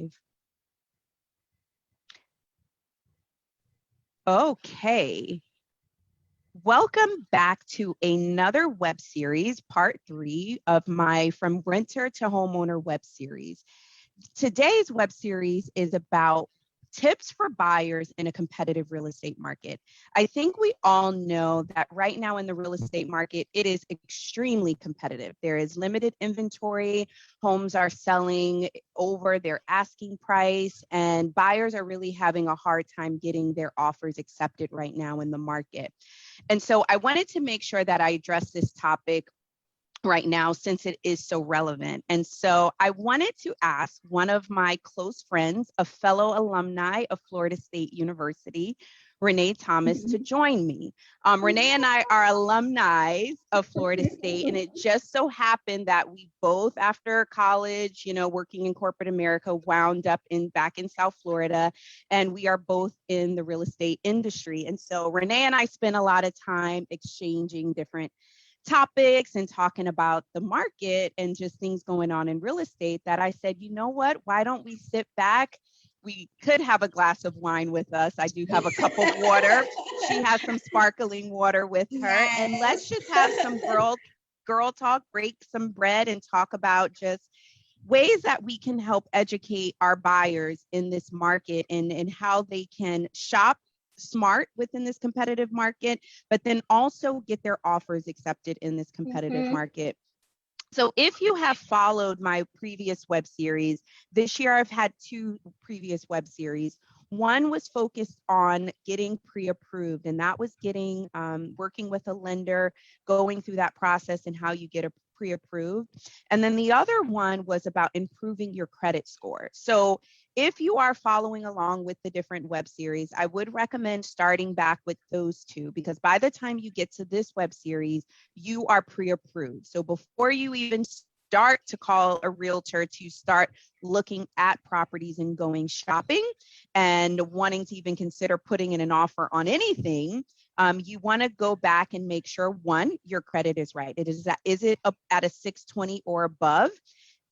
live. Okay. Welcome back to another web series, part 3 of my From Renter to Homeowner web series. Today's web series is about tips for buyers in a competitive real estate market. I think we all know that right now in the real estate market, it is extremely competitive. There is limited inventory, homes are selling over their asking price, and buyers are really having a hard time getting their offers accepted right now in the market. And so I wanted to make sure that I address this topic right now since it is so relevant. And so I wanted to ask one of my close friends, a fellow alumni of Florida State University, Renee Thomas, to join me. Renee and I are alumni of Florida State, and it just so happened that we both, after college, working in corporate America, wound up back in South Florida, and we are both in the real estate industry. And so Renee and I spent a lot of time exchanging different topics and talking about the market and just things going on in real estate, that I said, you know what, why don't we sit back? We could have a glass of wine with us. I do have a cup of water. She has some sparkling water with her. Yes. And let's just have some girl talk, break some bread, and talk about just ways that we can help educate our buyers in this market and how they can shop smart within this competitive market, but then also get their offers accepted in this competitive market. So if you have followed my previous web series, this year I've had 2 previous web series. One was focused on getting pre-approved, and that was getting working with a lender, going through that process and how you get a pre-approved. And then the other one was about improving your credit score. So if you are following along with the different web series, I would recommend starting back with those 2, because by the time you get to this web series, you are pre-approved. So before you even start to call a realtor to start looking at properties and going shopping and wanting to even consider putting in an offer on anything, you want to go back and make sure, 1, your credit is right. Is it up at a 620 or above?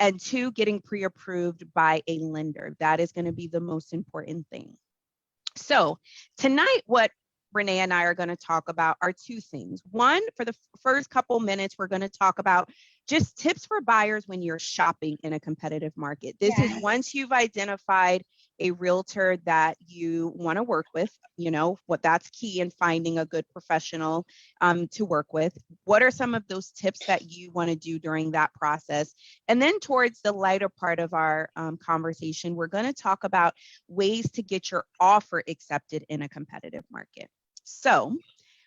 And 2, getting pre-approved by a lender. That is going to be the most important thing. So tonight, what Renee and I are going to talk about are 2 things. One, for the first couple minutes, we're going to talk about just tips for buyers when you're shopping in a competitive market. This is once you've identified a realtor that you want to work with, what that's key in finding a good professional to work with. What are some of those tips that you want to do during that process? And then towards the lighter part of our conversation, we're going to talk about ways to get your offer accepted in a competitive market. So,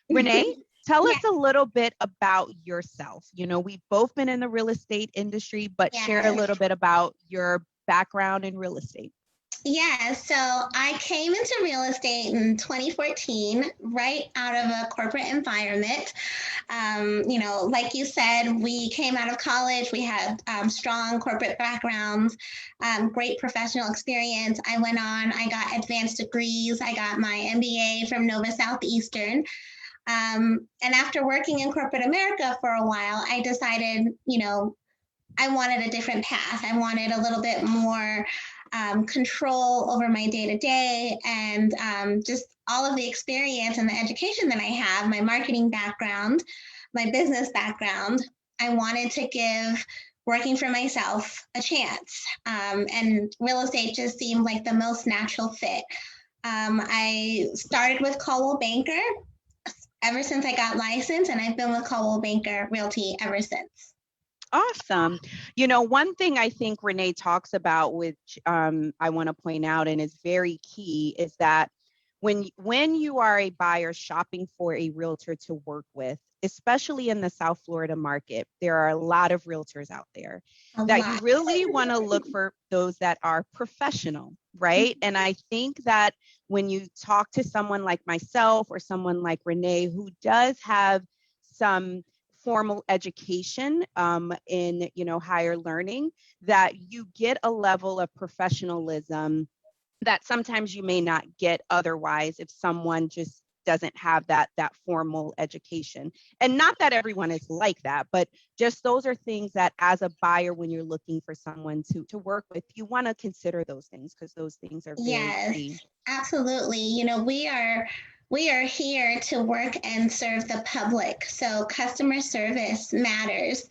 Renee, tell us a little bit about yourself. We've both been in the real estate industry, but share a little bit about your background in real estate. Yeah, so I came into real estate in 2014, right out of a corporate environment. Like you said, we came out of college. We had strong corporate backgrounds, great professional experience. I went on, I got advanced degrees. I got my MBA from Nova Southeastern. And after working in corporate America for a while, I decided, I wanted a different path. I wanted a little bit more control over my day-to-day, and just all of the experience and the education that I have, my marketing background, my business background. I wanted to give working for myself a chance, and real estate just seemed like the most natural fit. I started with Coldwell Banker ever since I got licensed, and I've been with Coldwell Banker Realty ever since. Awesome. One thing I think Renee talks about, which I want to point out and is very key, is that when you are a buyer shopping for a realtor to work with, especially in the South Florida market, there are a lot of realtors out there that you really want to look for those that are professional, right? And I think that when you talk to someone like myself or someone like Renee, who does have some formal education in higher learning, that you get a level of professionalism that sometimes you may not get otherwise if someone just doesn't have that formal education. And not that everyone is like that, but just those are things that as a buyer, when you're looking for someone to work with, you want to consider those things because those things are very Yes, key. absolutely. We are here to work and serve the public. So customer service matters.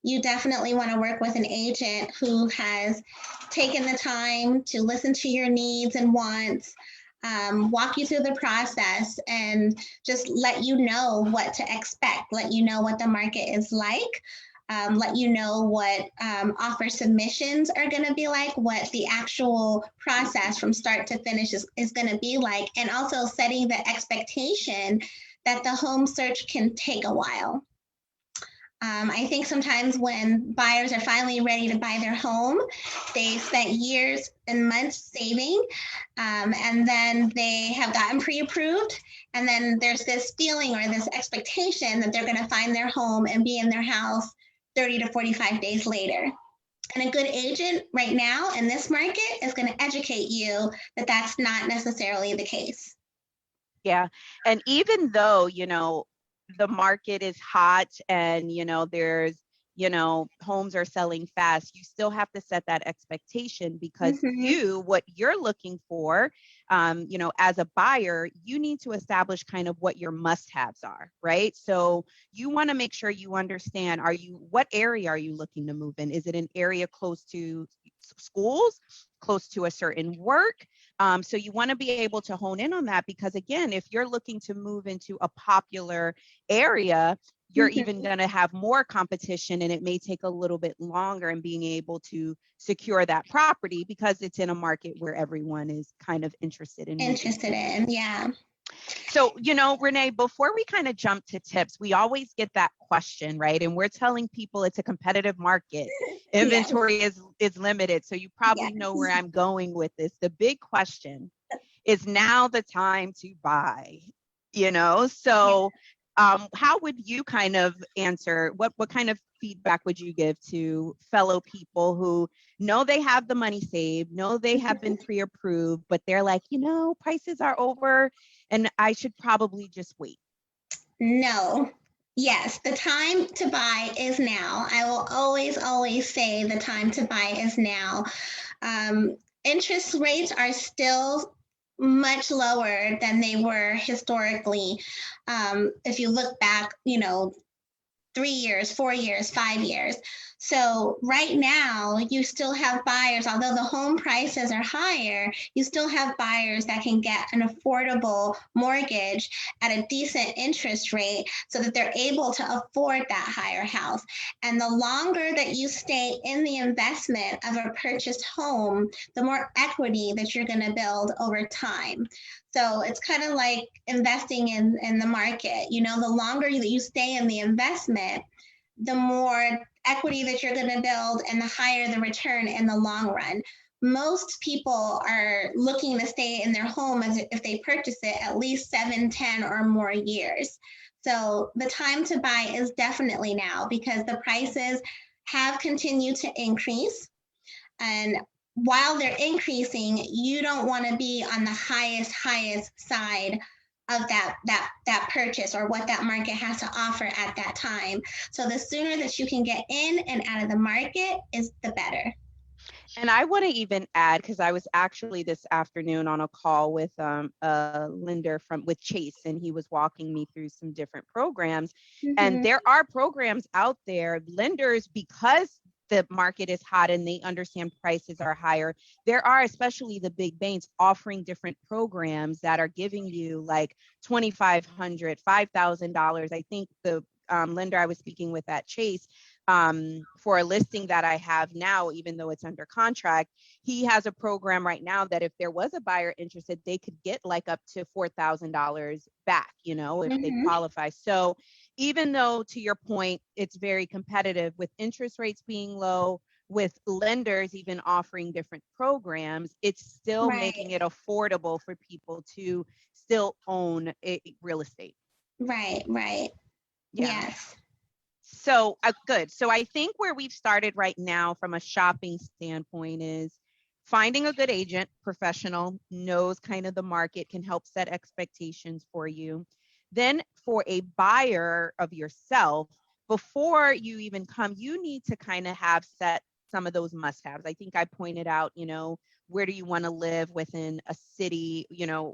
You definitely want to work with an agent who has taken the time to listen to your needs and wants, walk you through the process, and just let you know what to expect, let you know what the market is like, let you know what offer submissions are going to be like, what the actual process from start to finish is going to be like, and also setting the expectation that the home search can take a while. I think sometimes when buyers are finally ready to buy their home, they spent years and months saving, and then they have gotten pre-approved, and then there's this feeling or this expectation that they're going to find their home and be in their house 30 to 45 days later. And a good agent right now in this market is going to educate you that that's not necessarily the case. Yeah. And even though, the market is hot and, there's, homes are selling fast, you still have to set that expectation because what you're looking for, as a buyer, you need to establish kind of what your must-haves are, right? So you want to make sure you understand, what area are you looking to move in? Is it an area close to schools, close to a certain work? So you want to be able to hone in on that because, again, if you're looking to move into a popular area, you're even going to have more competition and it may take a little bit longer in being able to secure that property because it's in a market where everyone is kind of interested in yeah. So, Renee, before we kind of jump to tips, we always get that question, right? And we're telling people it's a competitive market. Inventory is limited. So you probably know where I'm going with this. The big question is now the time to buy, So how would you kind of answer, what kind of feedback would you give to fellow people who know they have the money saved, know they have been pre-approved, but they're like, prices are over and I should probably just wait? No. Yes, the time to buy is now. I will always, always say the time to buy is now. Interest rates are still much lower than they were historically. If you look back, 3 years, 4 years, 5 years. So right now, you still have buyers, although the home prices are higher, you still have buyers that can get an affordable mortgage at a decent interest rate so that they're able to afford that higher house. And the longer that you stay in the investment of a purchased home, the more equity that you're going to build over time. So it's kind of like investing in the market. The longer that you stay in the investment, the more equity that you're going to build and the higher the return in the long run. Most people are looking to stay in their home as if they purchase it at least 7, 10 or more years. So the time to buy is definitely now because the prices have continued to increase. And while they're increasing, you don't want to be on the highest side of that purchase or what that market has to offer at that time. So the sooner that you can get in and out of the market is the better. And I want to even add, because I was actually this afternoon on a call with a lender with Chase, and he was walking me through some different programs. And there are programs out there, lenders, because the market is hot and they understand prices are higher. There are, especially the big banks, offering different programs that are giving you like $2,500, $5,000. I think the lender I was speaking with at Chase, for a listing that I have now, even though it's under contract, he has a program right now that if there was a buyer interested, they could get like up to $4,000 back, if they qualify. So even though, to your point, it's very competitive with interest rates being low, with lenders even offering different programs, it's still making it affordable for people to still own real estate. Right. Yeah. Yes. So good. So I think where we've started right now from a shopping standpoint is finding a good agent, professional, knows kind of the market, can help set expectations for you. Then for a buyer of yourself, before you even come, you need to kind of have set some of those must-haves. I think I pointed out, where do you want to live within a city?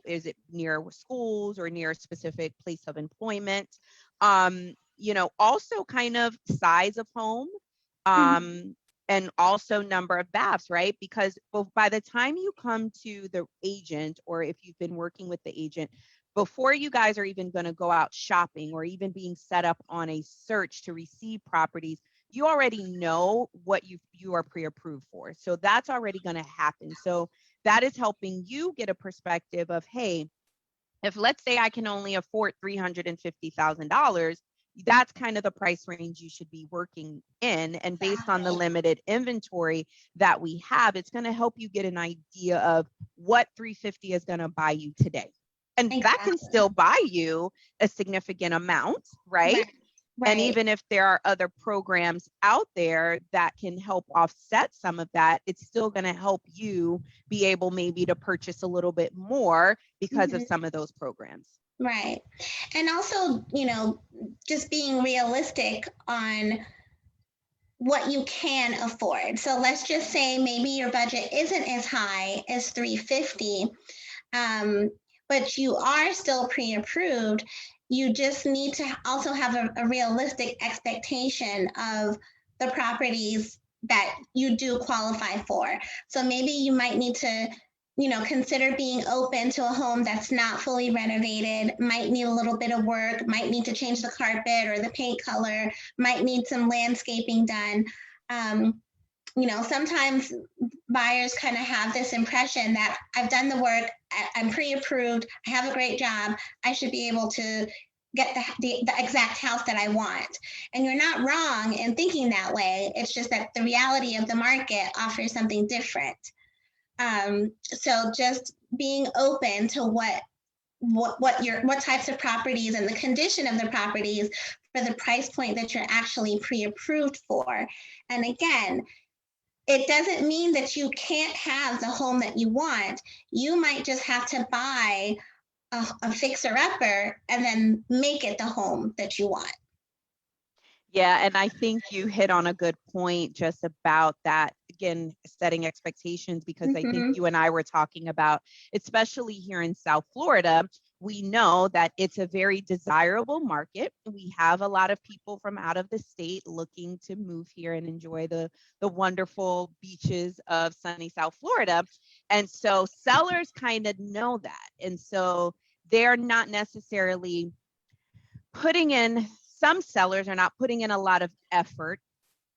Is it near schools or near a specific place of employment? Also kind of size of home. Mhm. And also number of baths, right? Because by the time you come to the agent, or if you've been working with the agent, before you guys are even going to go out shopping or even being set up on a search to receive properties, you already know what you are pre-approved for. So that's already going to happen. So that is helping you get a perspective of, hey, if let's say I can only afford $350,000, that's kind of the price range you should be working in. And based on the Exactly. limited inventory that we have, it's going to help you get an idea of what 350 is going to buy you today. And that can Exactly. still buy you a significant amount, right? Right. And Right. even if there are other programs out there that can help offset some of that, it's still going to help you be able maybe to purchase a little bit more because of Mhm. some of those programs. Right. And also, just being realistic on what you can afford. So let's just say maybe your budget isn't as high as 350, um, but you are still pre-approved. You just need to also have a realistic expectation of the properties that you do qualify for. So maybe you might need to, consider being open to a home that's not fully renovated, might need a little bit of work, might need to change the carpet or the paint color, might need some landscaping done. Um, Sometimes buyers kind of have this impression that I've done the work, I'm pre-approved, I have a great job, I should be able to get the exact house that I want. And you're not wrong in thinking that way. It's just that the reality of the market offers something different. So just being open to what types of properties and the condition of the properties for the price point that you're actually pre-approved for. And again, it doesn't mean that you can't have the home that you want. You might just have to buy a fixer upper and then make it the home that you want. Yeah, and I think you hit on a good point just about that, again, setting expectations, because I think Mm-hmm. you and I were talking about, especially here in South Florida, we know that it's a very desirable market. We have a lot of people from out of the state looking to move here and enjoy the wonderful beaches of sunny South Florida. And so sellers kind of know that. And so they're not necessarily putting in, some sellers are not putting in a lot of effort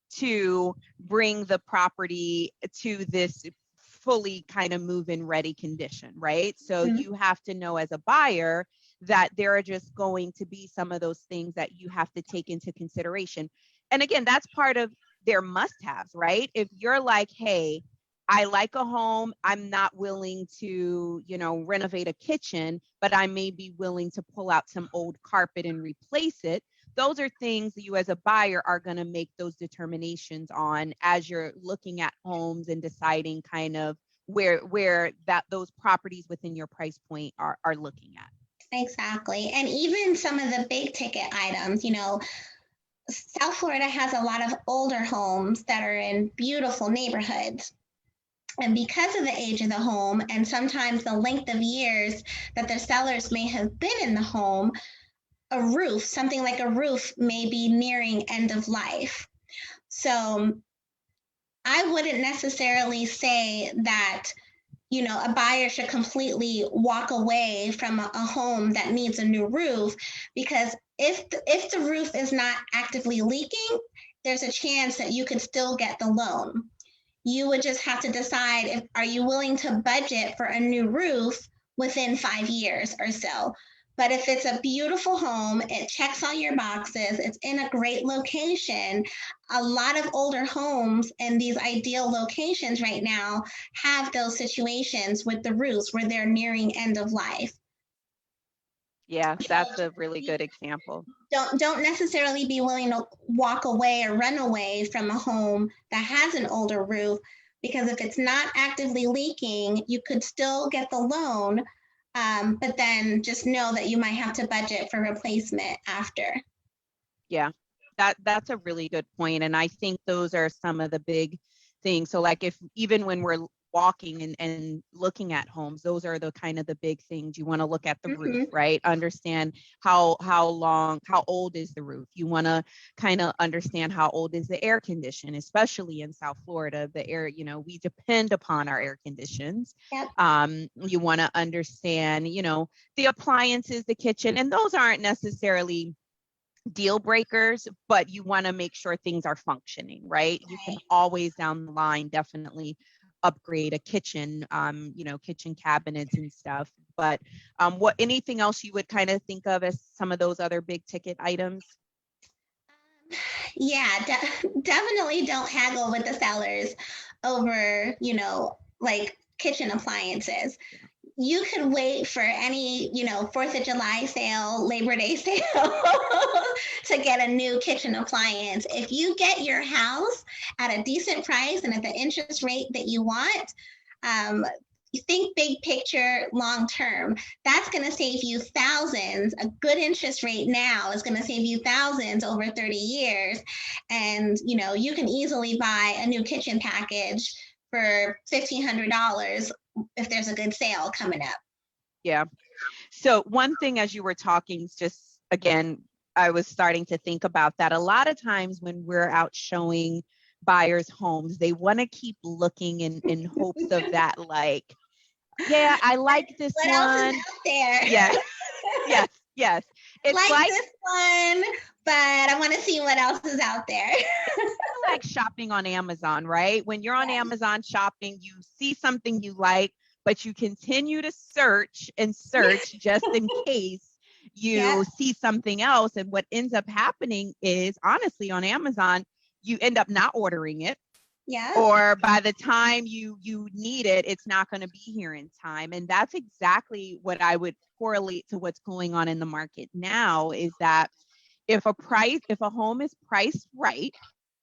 to bring the property to this fully kind of move-in ready condition, right? So Mm-hmm. you have to know as a buyer that there are just going to be some of those things that you have to take into consideration. And again, that's part of their must-haves, right? If you're like, hey, I like a home, I'm not willing to, renovate a kitchen, but I may be willing to pull out some old carpet and replace it. Those are things that you as a buyer are going to make those determinations on as you're looking at homes and deciding kind of where that those properties within your price point are looking at. Exactly. And even some of the big ticket items, South Florida has a lot of older homes that are in beautiful neighborhoods. And because of the age of the home and sometimes the length of years that the sellers may have been in the home, something like a roof may be nearing end of life. So I wouldn't necessarily say that, a buyer should completely walk away from a home that needs a new roof, because if the roof is not actively leaking, there's a chance that you could still get the loan. You would just have to decide, if are you willing to budget for a new roof within 5 years or so. But if it's a beautiful home, it checks all your boxes, it's in a great location. A lot of older homes in these ideal locations right now have those situations with the roofs where they're nearing end of life. Yeah, that's a really good example. Don't necessarily be willing to walk away or run away from a home that has an older roof, because if it's not actively leaking, you could still get the loan, but then just know that you might have to budget for replacement after. Yeah, that's a really good point. And I think those are some of the big things. So like if even when we're walking and looking at homes, those are the kind of the big things. You want to look at the roof, Mm-hmm. right? Understand how old is the roof. You want to kind of understand how old is the air condition, especially in South Florida. The air, we depend upon our air conditions. Yep. You want to understand, the appliances, the kitchen, and those aren't necessarily deal breakers, but you want to make sure things are functioning, right? You can always down the line definitely upgrade a kitchen, kitchen cabinets and stuff. But anything else you would kind of think of as some of those other big ticket items? Yeah, definitely don't haggle with the sellers over, like kitchen appliances. You could wait for any, 4th of July sale, Labor Day sale to get a new kitchen appliance. If you get your house at a decent price and at the interest rate that you want, you think big picture long term. That's going to save you thousands. A good interest rate now is going to save you thousands over 30 years. And, you can easily buy a new kitchen package for $1,500 if there's a good sale coming up. Yeah. So one thing as you were talking, just again, I was starting to think about that. A lot of times when we're out showing buyers homes, they want to keep looking in hopes of that, like, yeah, I like this what one. What else is out there? Yes, yes, yes. It's like this one, but I want to see what else is out there. like shopping on Amazon, right? When you're on Amazon shopping, you see something you like, but you continue to search and search just in case you see something else. And what ends up happening is, honestly, on Amazon, you end up not ordering it. Yeah. Or by the time you need it, it's not going to be here in time. And that's exactly what I would correlate to what's going on in the market now, is that if a home is priced right,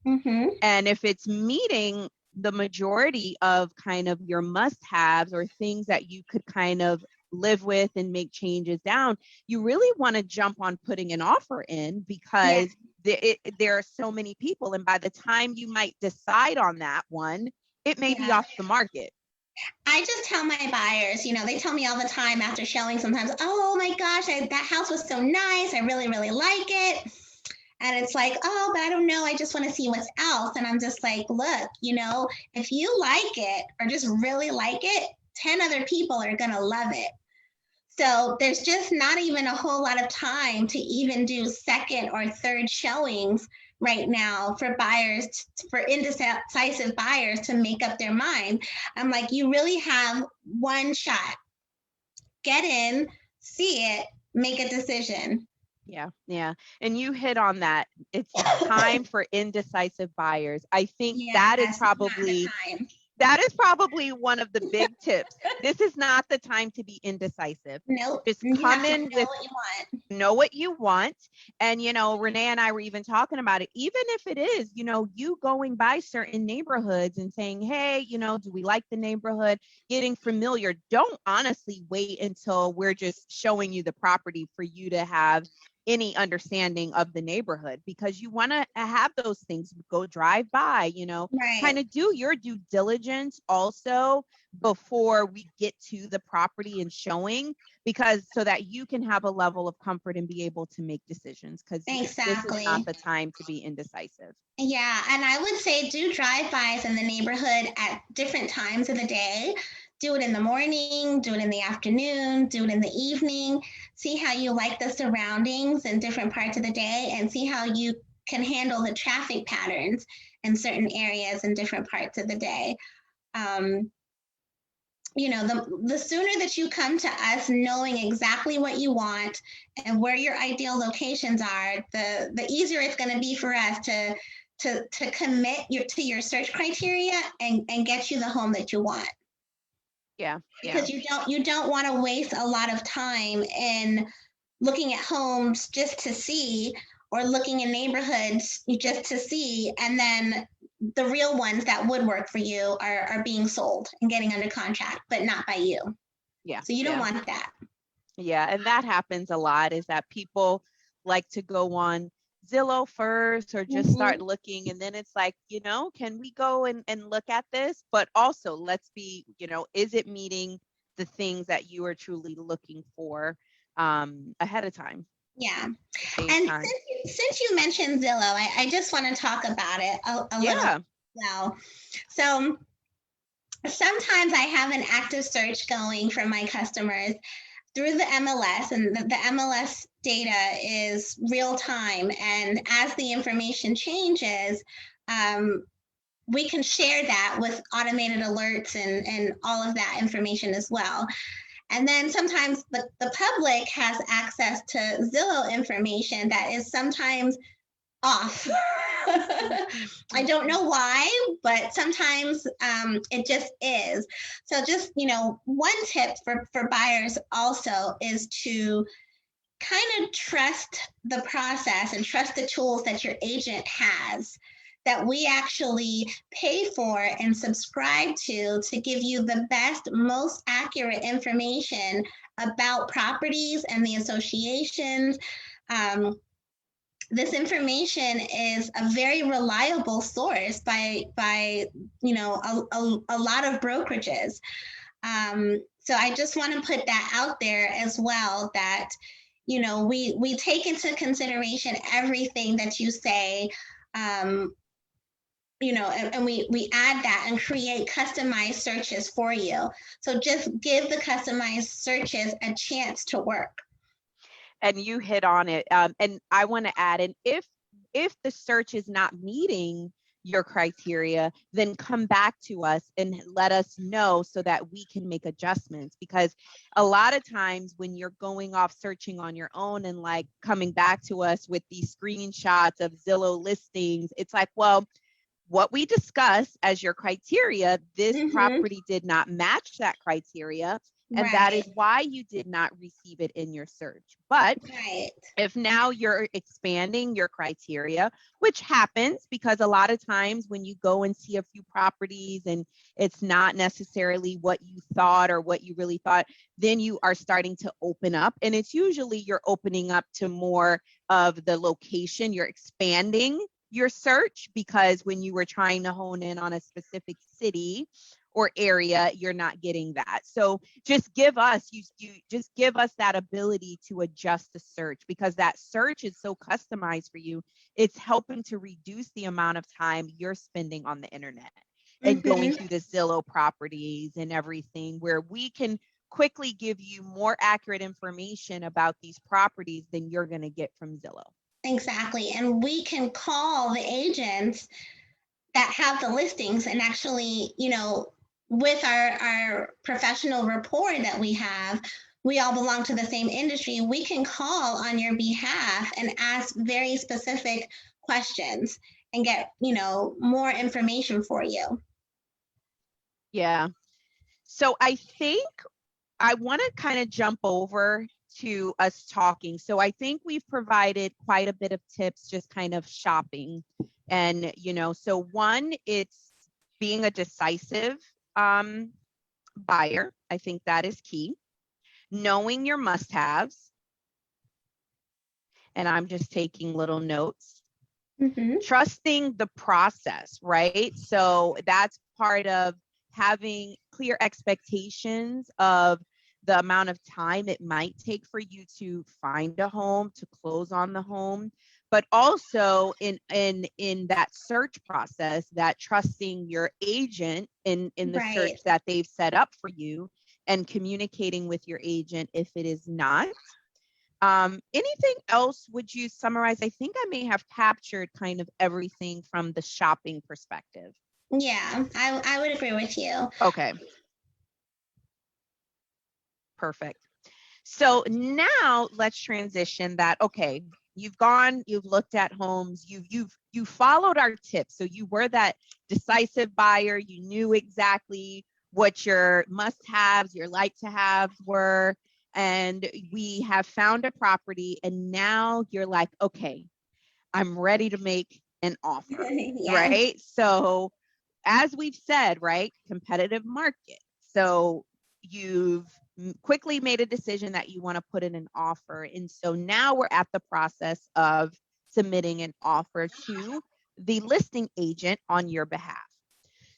and if it's meeting the majority of kind of your must-haves or things that you could kind of live with and make changes down, you really want to jump on putting an offer in, because there are so many people. And by the time you might decide on that one, it may be off the market. I just tell my buyers, they tell me all the time after showing sometimes, oh my gosh, that house was so nice. I really, really like it. And it's like, oh, but I don't know. I just want to see what's else. And I'm just like, look, if you like it or just really like it, 10 other people are going to love it. So there's just not even a whole lot of time to even do second or third showings right now for buyers, for indecisive buyers to make up their mind. I'm like, you really have one shot. Get in, see it, make a decision. Yeah. And you hit on that. It's time for indecisive buyers. I think that is probably one of the big tips. This is not the time to be indecisive. Nope. Just come in with know what you want. And, Renee and I were even talking about it, even if it is, you going by certain neighborhoods and saying, hey, do we like the neighborhood? Getting familiar. Don't honestly wait until we're just showing you the property for you to have any understanding of the neighborhood, because you want to have those things. Go drive by, kind of do your due diligence also before we get to the property and showing, because so that you can have a level of comfort and be able to make decisions, because this is not the time to be indecisive. Yeah, and I would say do drive-bys in the neighborhood at different times of the day. Do it in the morning, do it in the afternoon, do it in the evening. See how you like the surroundings in different parts of the day, and see how you can handle the traffic patterns in certain areas in different parts of the day. The sooner that you come to us knowing exactly what you want and where your ideal locations are, the easier it's going to be for us to commit to your search criteria and get you the home that you want. Because you don't want to waste a lot of time in looking at homes just to see, or looking in neighborhoods just to see, and then the real ones that would work for you are being sold and getting under contract, but not by you. Yeah. So you don't want that. Yeah. And that happens a lot, is that people like to go on Zillow first or just start looking. And then it's like, can we go and look at this? But also let's be, is it meeting the things that you are truly looking for ahead of time? Yeah. Save And time. since you mentioned Zillow, I just want to talk about it a little Yeah. well. So sometimes I have an active search going for my customers through the MLS, and the MLS data is real time. And as the information changes, we can share that with automated alerts and all of that information as well. And then sometimes the public has access to Zillow information that is sometimes off. I don't know why, but sometimes it just is. So just, one tip for buyers also is to kind of trust the process and trust the tools that your agent has, that we actually pay for and subscribe to give you the best, most accurate information about properties and the associations. This information is a very reliable source by a lot of brokerages. So I just want to put that out there as well, that we take into consideration everything that you say, and we add that and create customized searches for you. So just give the customized searches a chance to work. And you hit on it. And I want to add, and if the search is not meeting your criteria, then come back to us and let us know so that we can make adjustments. Because a lot of times when you're going off searching on your own and like coming back to us with these screenshots of Zillow listings, it's like, well, what we discussed as your criteria, this property did not match that criteria. And that is why you did not receive it in your search. But if now you're expanding your criteria, which happens because a lot of times when you go and see a few properties and it's not necessarily what you thought or what you really thought, then you are starting to open up. And it's usually you're opening up to more of the location. You're expanding your search, because when you were trying to hone in on a specific city or area, you're not getting that. So just give us, you just give us that ability to adjust the search, because that search is so customized for you. It's helping to reduce the amount of time you're spending on the internet and going through the Zillow properties and everything, where we can quickly give you more accurate information about these properties than you're going to get from Zillow. Exactly. And we can call the agents that have the listings and actually, with our professional rapport that we have, we all belong to the same industry. We can call on your behalf and ask very specific questions and get, more information for you. Yeah. So I think I want to kind of jump over to us talking. So I think we've provided quite a bit of tips, just kind of shopping. And, so one, it's being a decisive buyer. I think that is key. Knowing your must-haves. And I'm just taking little notes. Trusting the process, right? So that's part of having clear expectations of the amount of time it might take for you to find a home, to close on the home, but also in that search process, that trusting your agent in the search that they've set up for you, and communicating with your agent if it is not. Anything else would you summarize? I think I may have captured kind of everything from the shopping perspective. Yeah, I would agree with you. Okay. Perfect. So now let's transition that. Okay, you've looked at homes, you followed our tips. So you were that decisive buyer. You knew exactly what your must-haves, your like-to-haves were. And we have found a property, and now you're like, okay, I'm ready to make an offer, Yes. right? So as we've said, right, competitive market. So you've quickly made a decision that you want to put in an offer. And so now we're at the process of submitting an offer to the listing agent on your behalf.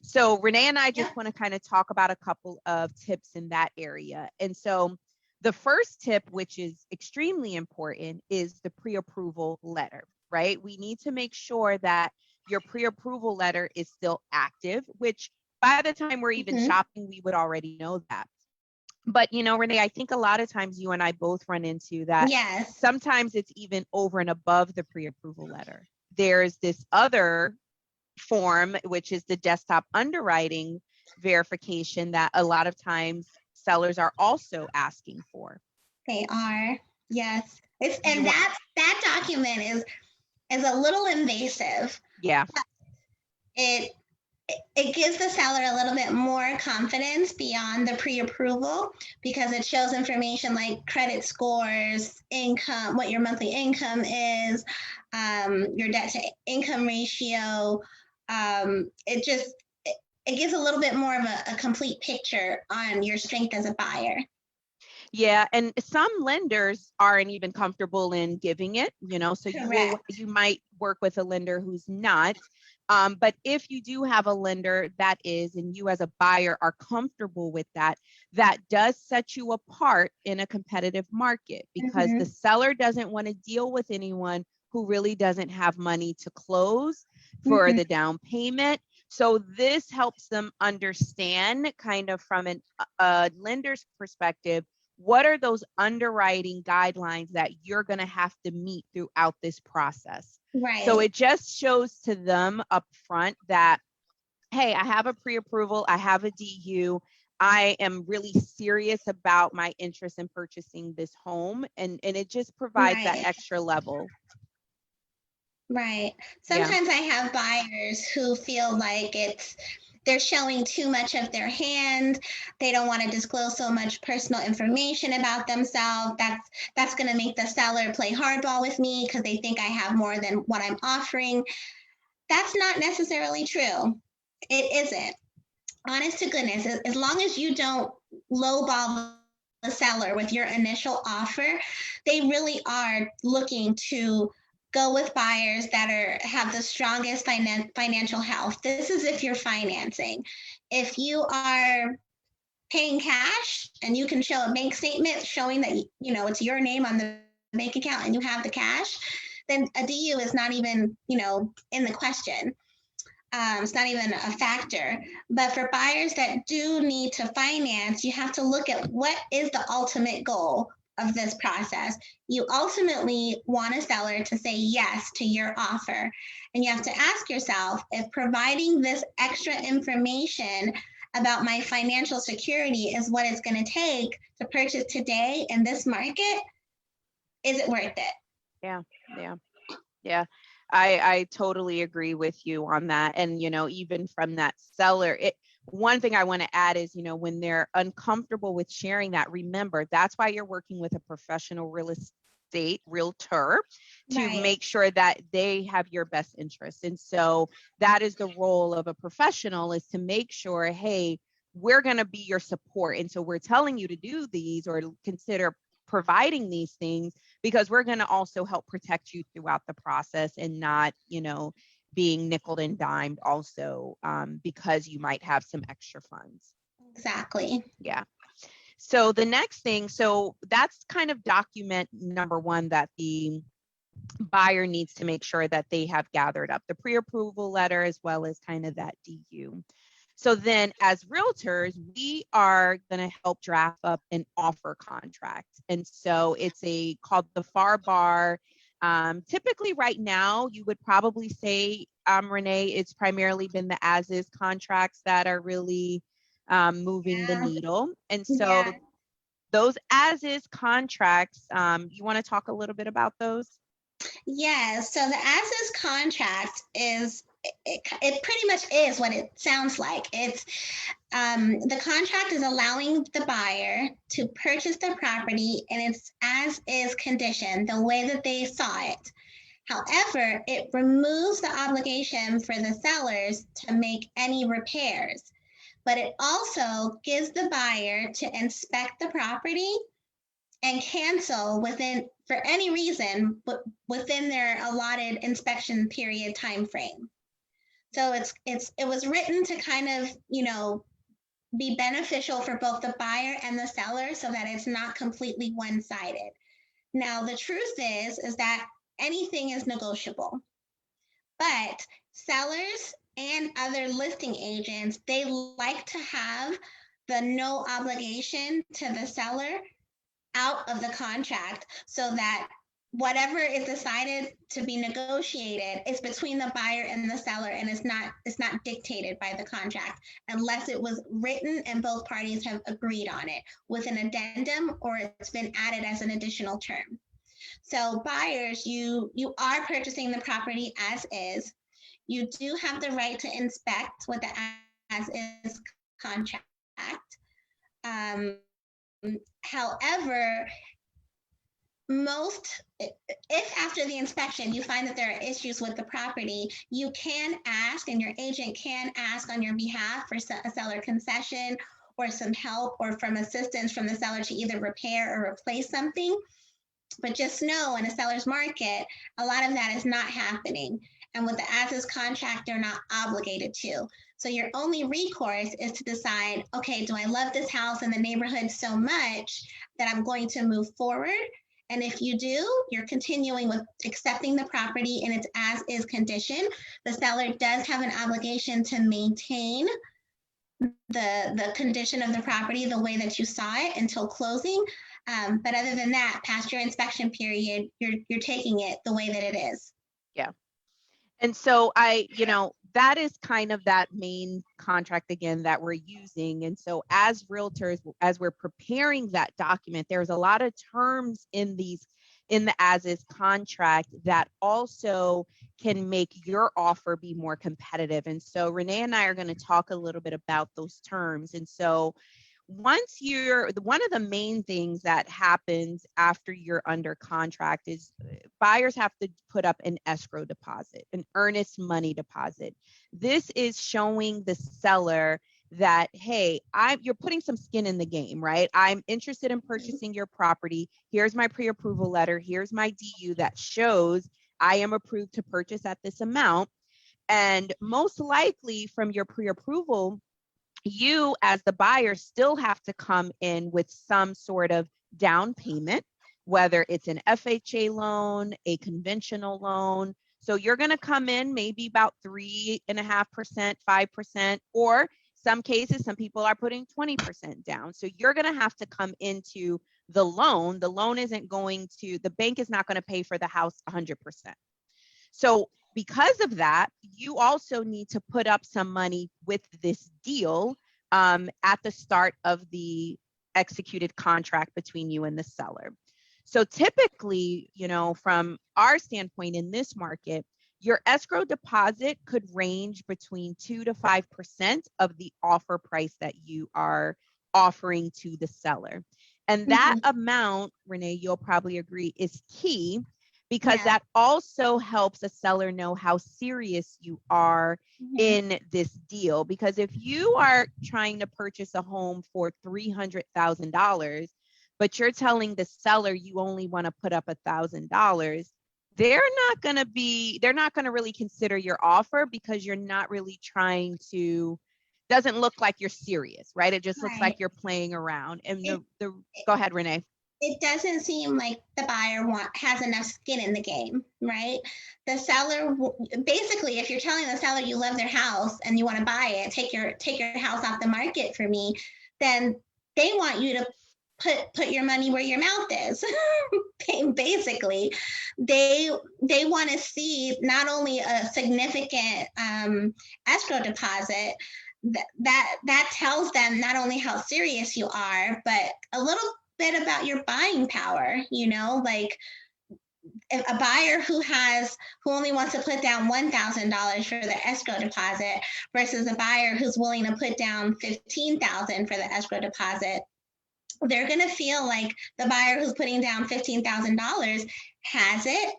So Renee and I just want to kind of talk about a couple of tips in that area. And so the first tip, which is extremely important, is the pre-approval letter, right? We need to make sure that your pre-approval letter is still active, which by the time we're even shopping, we would already know that. But, Renee, I think a lot of times you and I both run into that. Yes. Sometimes it's even over and above the pre-approval letter. There's this other form, which is the desktop underwriting verification that a lot of times sellers are also asking for. They are. Yes. That document is a little invasive. Yeah. It gives the seller a little bit more confidence beyond the pre-approval because it shows information like credit scores, income, what your monthly income is, your debt to income ratio. It gives a little bit more of a complete picture on your strength as a buyer. Yeah, and some lenders aren't even comfortable in giving it, so you might work with a lender who's not. But if you do have a lender that is, and you as a buyer are comfortable with that, that does set you apart in a competitive market because the seller doesn't want to deal with anyone who really doesn't have money to close for the down payment. So this helps them understand kind of from a lender's perspective, what are those underwriting guidelines that you're going to have to meet throughout this process? Right. So it just shows to them up front that, hey, I have a pre-approval, I have a DU, I am really serious about my interest in purchasing this home. And it just provides that extra level. Right. Sometimes I have buyers who feel like they're showing too much of their hand. They don't want to disclose so much personal information about themselves. That's going to make the seller play hardball with me because they think I have more than what I'm offering. That's not necessarily true. It isn't. Honest to goodness, as long as you don't lowball the seller with your initial offer, they really are looking to go with buyers that have the strongest financial health. This is if you're financing. If you are paying cash and you can show a bank statement showing that it's your name on the bank account and you have the cash, then a DU is not even in the question. It's not even a factor. But for buyers that do need to finance, you have to look at what is the ultimate goal of this process. You ultimately want a seller to say yes to your offer. And you have to ask yourself if providing this extra information about my financial security is what it's going to take to purchase today in this market, is it worth it? Yeah. I totally agree with you on that. And, even from that seller, one thing I want to add is, when they're uncomfortable with sharing that, remember, that's why you're working with a professional real estate realtor to make sure that they have your best interest. And so that is the role of a professional, is to make sure, hey, we're going to be your support. And so we're telling you to do these or consider providing these things because we're going to also help protect you throughout the process and not, being nickeled and dimed also because you might have some extra funds. Exactly. Yeah. So the next thing, so that's kind of document number one that the buyer needs to make sure that they have gathered up, the pre-approval letter as well as kind of that DU. So then as realtors, we are going to help draft up an offer contract. And so it's called the FAR bar. Typically right now, you would probably say, Renee, it's primarily been the as-is contracts that are really moving the needle. And so those as-is contracts, you want to talk a little bit about those? Yeah, so the as-is contract it pretty much is what it sounds like. It's the contract is allowing the buyer to purchase the property in its as-is condition, the way that they saw it. However, it removes the obligation for the sellers to make any repairs, but it also gives the buyer to inspect the property and cancel for any reason, but within their allotted inspection period time frame. So it was written to kind of, be beneficial for both the buyer and the seller so that it's not completely one-sided. Now, the truth is that anything is negotiable, but sellers and other listing agents, they like to have the no obligation to the seller out of the contract so that whatever is decided to be negotiated is between the buyer and the seller, and it's not dictated by the contract unless it was written and both parties have agreed on it with an addendum or it's been added as an additional term. So buyers, you are purchasing the property as is. You do have the right to inspect with the as is contract. However, if after the inspection you find that there are issues with the property, you can ask, and your agent can ask on your behalf for a seller concession or some help or from assistance from the seller to either repair or replace something. But just know in a seller's market, a lot of that is not happening. And with the as-is contract, they're not obligated to. So your only recourse is to decide, okay, do I love this house and the neighborhood so much that I'm going to move forward? And if you do, you're continuing with accepting the property in its as-is condition. The seller does have an obligation to maintain the condition of the property the way that you saw it until closing. But other than that, past your inspection period, you're taking it the way that it is. Yeah. And so that is kind of that main contract again that we're using. And so as realtors, as we're preparing that document, there's a lot of terms in the as-is contract that also can make your offer be more competitive. And so Renee and I are going to talk a little bit about those terms. And so one of the main things that happens after you're under contract is buyers have to put up an escrow deposit, an earnest money deposit. This is showing the seller that, hey, you're putting some skin in the game, right? I'm interested in purchasing your property. Here's my pre-approval letter. Here's my DU that shows I am approved to purchase at this amount. And most likely from your pre-approval, you as the buyer still have to come in with some sort of down payment, whether it's an FHA loan, a conventional loan. So you're going to come in maybe about 3.5%, 5%, or some cases, some people are putting 20% down. So you're going to have to come into the loan. The loan isn't going to, the bank is not going to pay for the house 100%. So because of that, you also need to put up some money with this deal at the start of the executed contract between you and the seller. So typically, from our standpoint in this market, your escrow deposit could range between 2 to 5% of the offer price that you are offering to the seller. And that amount, Renee, you'll probably agree, is key because that also helps a seller know how serious you are in this deal. Because if you are trying to purchase a home for $300,000, but you're telling the seller you only want to put up $1,000, they're not going to really consider your offer because you're not really doesn't look like you're serious, right? It just looks like you're playing around. And go ahead, Renee. It doesn't seem like the buyer has enough skin in the game, right? The seller, basically, if you're telling the seller you love their house and you want to buy it, take your house off the market for me, then they want you to put your money where your mouth is. Basically, they want to see not only a significant escrow deposit that tells them not only how serious you are, but a little bit about your buying power, like a buyer who only wants to put down $1,000 for the escrow deposit versus a buyer who's willing to put down $15,000 for the escrow deposit. They're going to feel like the buyer who's putting down $15,000 has it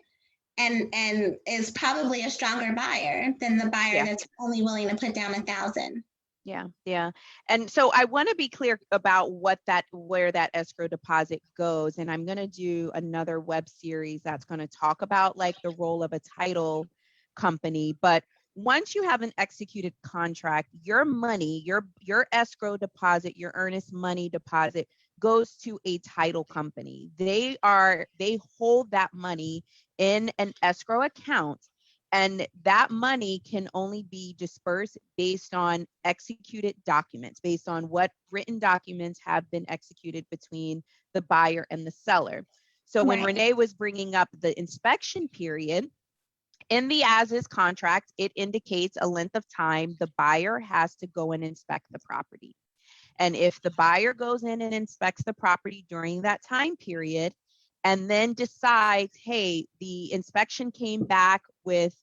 and is probably a stronger buyer than the buyer Yeah. that's only willing to put down 1,000. Yeah, yeah. And so I want to be clear about where that escrow deposit goes. And I'm going to do another web series that's going to talk about like the role of a title company. But once you have an executed contract, your money, your escrow deposit, your earnest money deposit goes to a title company. They hold that money in an escrow account, and that money can only be dispersed based on executed documents, based on what written documents have been executed between the buyer and the seller. So when Right. Renee was bringing up the inspection period, in the as-is contract, it indicates a length of time the buyer has to go and inspect the property. And if the buyer goes in and inspects the property during that time period and then decides, hey, the inspection came back with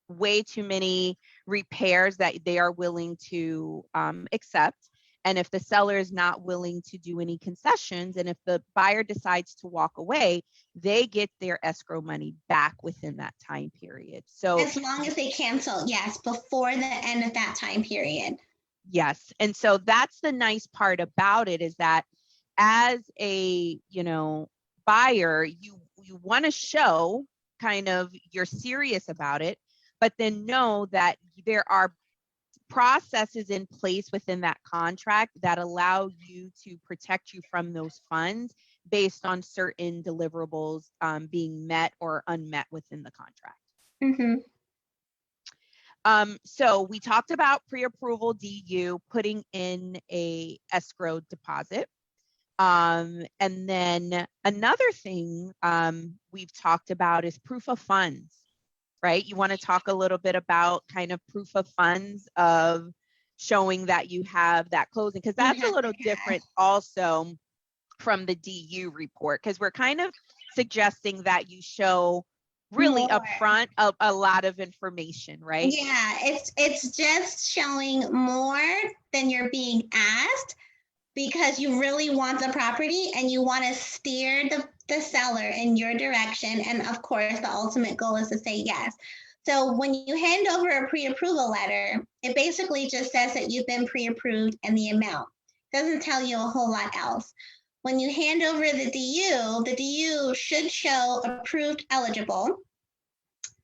way too many repairs that they are willing to accept. And if the seller is not willing to do any concessions, and if the buyer decides to walk away, they get their escrow money back within that time period. So, As long as they cancel, yes, before the end of that time period. yes. And so that's the nice part about it, is that as a, buyer, you want to show kind of you're serious about it, but then know that there are processes in place within that contract that allow you to protect you from those funds based on certain deliverables being met or unmet within the contract. Mm-hmm. So we talked about pre-approval DU, putting in a escrow deposit. And then another thing we've talked about is proof of funds, right? You want to talk a little bit about kind of proof of funds of showing that you have that closing, because that's a little different also from the DU report, because we're kind of suggesting that you show really More. upfront a lot of information, right? Yeah, it's just showing more than you're being asked, because you really want the property and you want to steer the seller in your direction. And of course, the ultimate goal is to say yes. So when you hand over a pre-approval letter, it basically just says that you've been pre-approved and the amount. It doesn't tell you a whole lot else. When you hand over the DU should show approved eligible,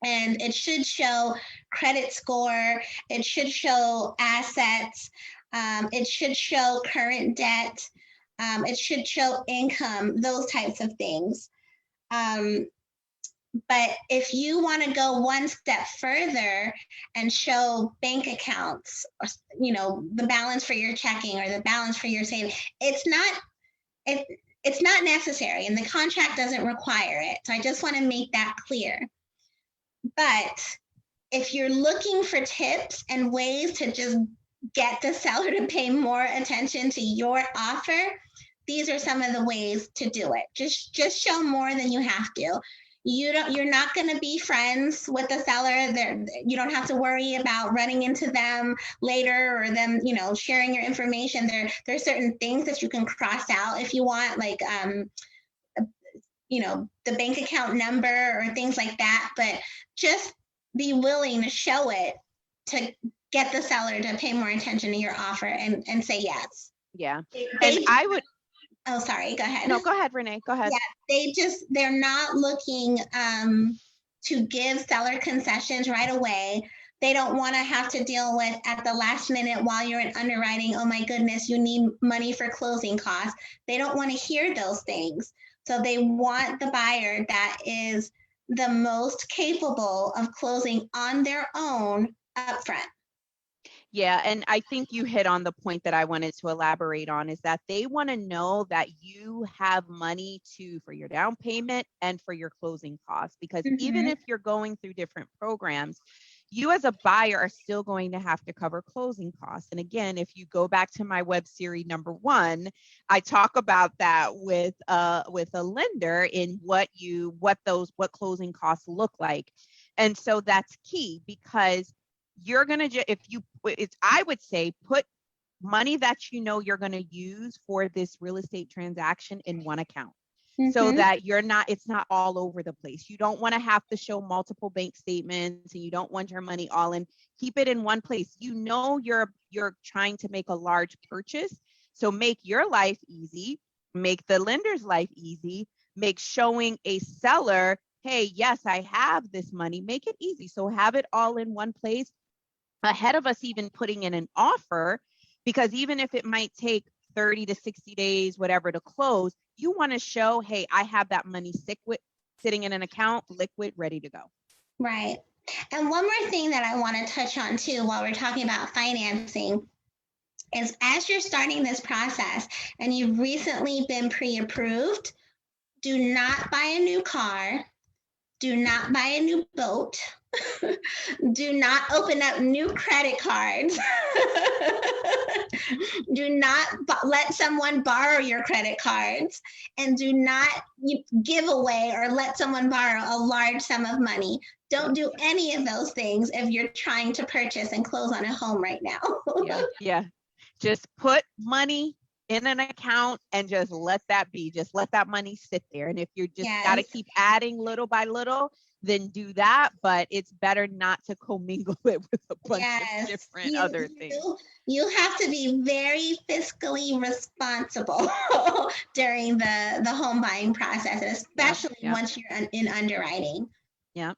and it should show credit score, it should show assets, it should show current debt, it should show income, those types of things. But if you want to go one step further and show bank accounts, or, the balance for your checking or the balance for your savings, it's not necessary, and the contract doesn't require it. So I just want to make that clear. But if you're looking for tips and ways to just get the seller to pay more attention to your offer, these are some of the ways to do it. Just show more than you have to. You're not going to be friends with the seller. You don't have to worry about running into them later or them, sharing your information. There's certain things that you can cross out if you want, like the bank account number or things like that, but just be willing to show it to get the seller to pay more attention to your offer and say yes. Yeah. And I would, oh, sorry, go ahead. no, go ahead, Renee, go ahead. Yeah, they're not looking to give seller concessions right away. They don't want to have to deal with at the last minute while you're in underwriting, oh my goodness, you need money for closing costs. They don't want to hear those things. So they want the buyer that is the most capable of closing on their own upfront. Yeah, and I think you hit on the point that I wanted to elaborate on, is that they want to know that you have money for your down payment and for your closing costs, because even if you're going through different programs, you as a buyer are still going to have to cover closing costs. And again, if you go back to my web series number 1, I talk about that with a lender in what closing costs look like. And so that's key, because you're going to, I would say, put money that you're going to use for this real estate transaction in one account. so Mm-hmm. that it's not all over the place. You don't want to have to show multiple bank statements, and you don't want your money all in. Keep it in one place. You're trying to make a large purchase, so make your life easy, make the lender's life easy, make showing a seller, hey, yes, I have this money, make it easy. So have it all in one place ahead of us even putting in an offer, because even if it might take 30 to 60 days, whatever, to close, you want to show, hey, I have that money sitting in an account, liquid, ready to go. Right. And one more thing that I want to touch on too while we're talking about financing is, as you're starting this process and you've recently been pre-approved, do not buy a new car, do not buy a new boat, do not open up new credit cards. Do not let someone borrow your credit cards, and do not give away or let someone borrow a large sum of money. Don't do any of those things if you're trying to purchase and close on a home right now. Yeah. Just put money in an account and just let that be. Just let that money sit there. And if you just got to Yes. keep adding little by little, then do that. But it's better not to commingle it with a bunch of different other things. You have to be very fiscally responsible during the home buying process, especially once you're in underwriting. Yeah.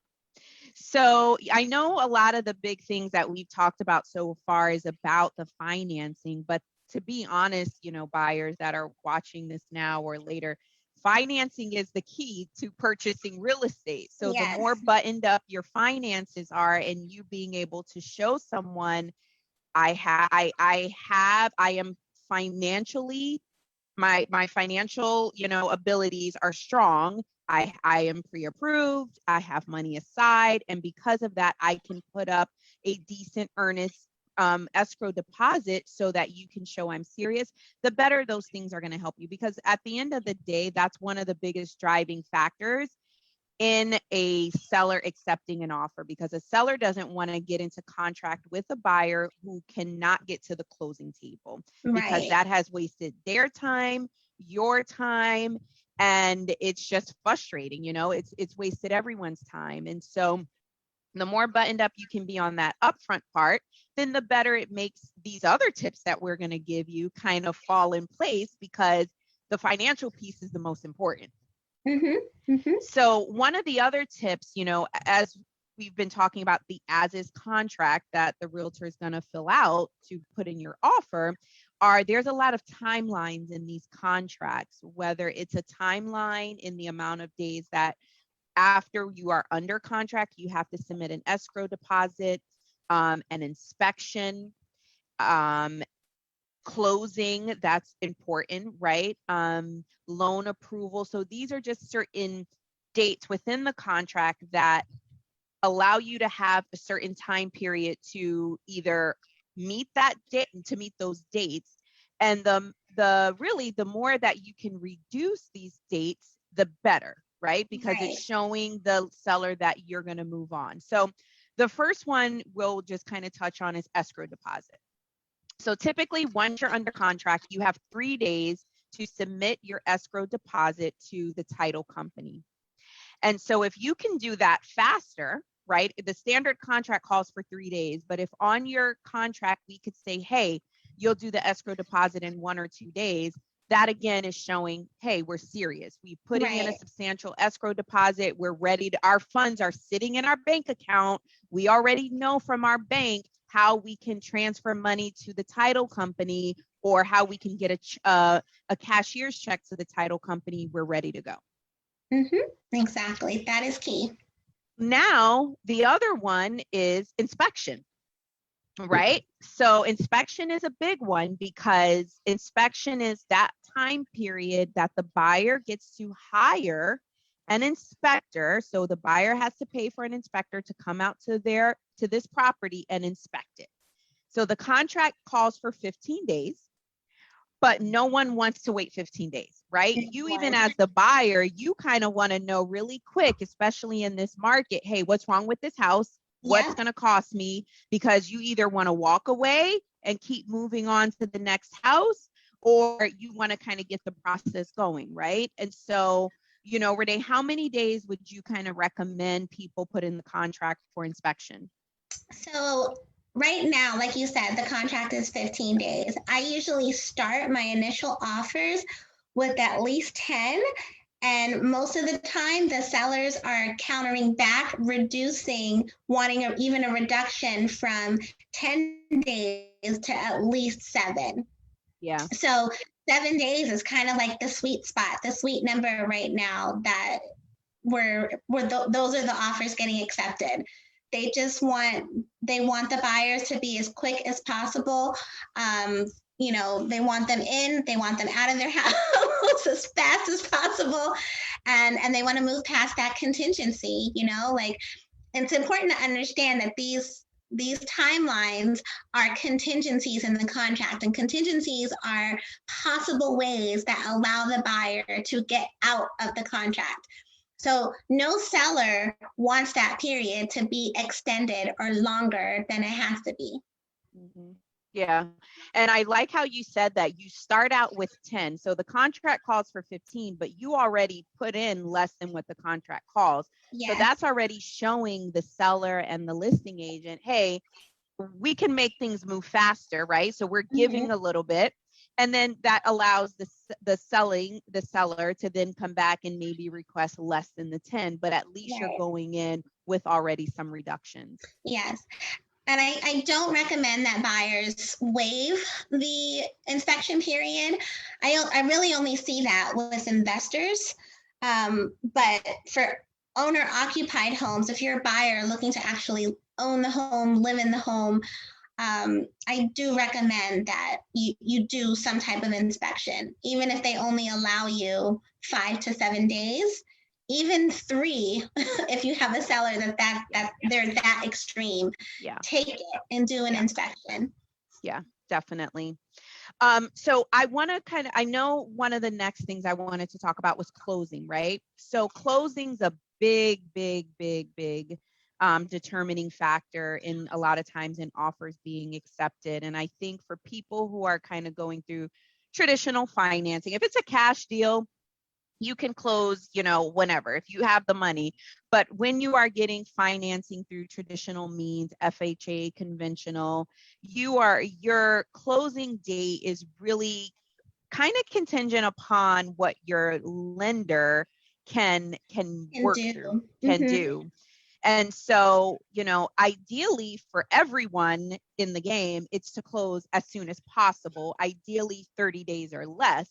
So I know a lot of the big things that we've talked about so far is about the financing, but to be honest, buyers that are watching this now or later, financing is the key to purchasing real estate. So the more buttoned up your finances are, and you being able to show someone, I am financially, my financial, abilities are strong. I am pre-approved. I have money aside, and because of that, I can put up a decent earnest escrow deposit so that you can show I'm serious. The better those things are going to help you, because at the end of the day, that's one of the biggest driving factors in a seller accepting an offer, because a seller doesn't want to get into contract with a buyer who cannot get to the closing table, because that has wasted their time, your time, and it's just frustrating. It's wasted everyone's time. And so the more buttoned up you can be on that upfront part, then the better it makes these other tips that we're going to give you kind of fall in place, because the financial piece is the most important. Mm-hmm. Mm-hmm. So one of the other tips, as we've been talking about the as-is contract that the realtor is going to fill out to put in your offer, there's a lot of timelines in these contracts, whether it's a timeline in the amount of days that after you are under contract, you have to submit an escrow deposit, an inspection, closing, that's important, right? Loan approval. So these are just certain dates within the contract that allow you to have a certain time period to either meet that date, to meet those dates. And the more that you can reduce these dates, the better, right? Because it's showing the seller that you're going to move on. So the first one we'll just kind of touch on is escrow deposit. So typically, once you're under contract, you have 3 days to submit your escrow deposit to the title company. And so if you can do that faster, right? The standard contract calls for 3 days, but if on your contract we could say, hey, you'll do the escrow deposit in 1 or 2 days, that again is showing, hey, we're serious. We're putting in a substantial escrow deposit. We're ready to, our funds are sitting in our bank account. We already know from our bank how we can transfer money to the title company, or how we can get a cashier's check to the title company. We're ready to go. Mm-hmm. Exactly. That is key. Now, the other one is inspection, right? So inspection is a big one, because inspection is that time period that the buyer gets to hire an inspector. So the buyer has to pay for an inspector to come out to this property and inspect it. So the contract calls for 15 days, but no one wants to wait 15 days, right? You, even as the buyer, you kind of want to know really quick, especially in this market, hey, what's wrong with this house? What's going to cost me? Because you either want to walk away and keep moving on to the next house, or you want to kind of get the process going, right? And so, Renee, how many days would you kind of recommend people put in the contract for inspection? So right now, like you said, the contract is 15 days. I usually start my initial offers with at least 10. And most of the time, the sellers are countering back, reducing, wanting even a reduction from 10 days to at least 7. Yeah. So 7 days is kind of like the sweet spot, the sweet number right now that those are the offers getting accepted. They want the buyers to be as quick as possible. They want them in, they want them out of their house as fast as possible, and they want to move past that contingency. Like, it's important to understand that these timelines are contingencies in the contract, and contingencies are possible ways that allow the buyer to get out of the contract. So no seller wants that period to be extended or longer than it has to be. Mm-hmm. Yeah. And I like how you said that you start out with 10. So the contract calls for 15, but you already put in less than what the contract calls. Yes. So that's already showing the seller and the listing agent, hey, we can make things move faster, right? So we're giving a little bit. And then that allows the seller to then come back and maybe request less than the 10, but at least you're going in with already some reductions. Yes. And I don't recommend that buyers waive the inspection period. I really only see that with investors. But for owner occupied homes, if you're a buyer looking to actually own the home, live in the home, I do recommend that you do some type of inspection, even if they only allow you 5 to 7 days. Even 3, if you have a seller that they're that extreme, take it and do an inspection. Yeah, definitely. So I want to I know one of the next things I wanted to talk about was closing, right? So closing's a big determining factor in a lot of times in offers being accepted. And I think for people who are kind of going through traditional financing, if it's a cash deal, you can close, whenever, if you have the money. But when you are getting financing through traditional means, FHA, conventional, your closing date is really kind of contingent upon what your lender can work through, can do. And so, ideally for everyone in the game, it's to close as soon as possible, ideally 30 days or less.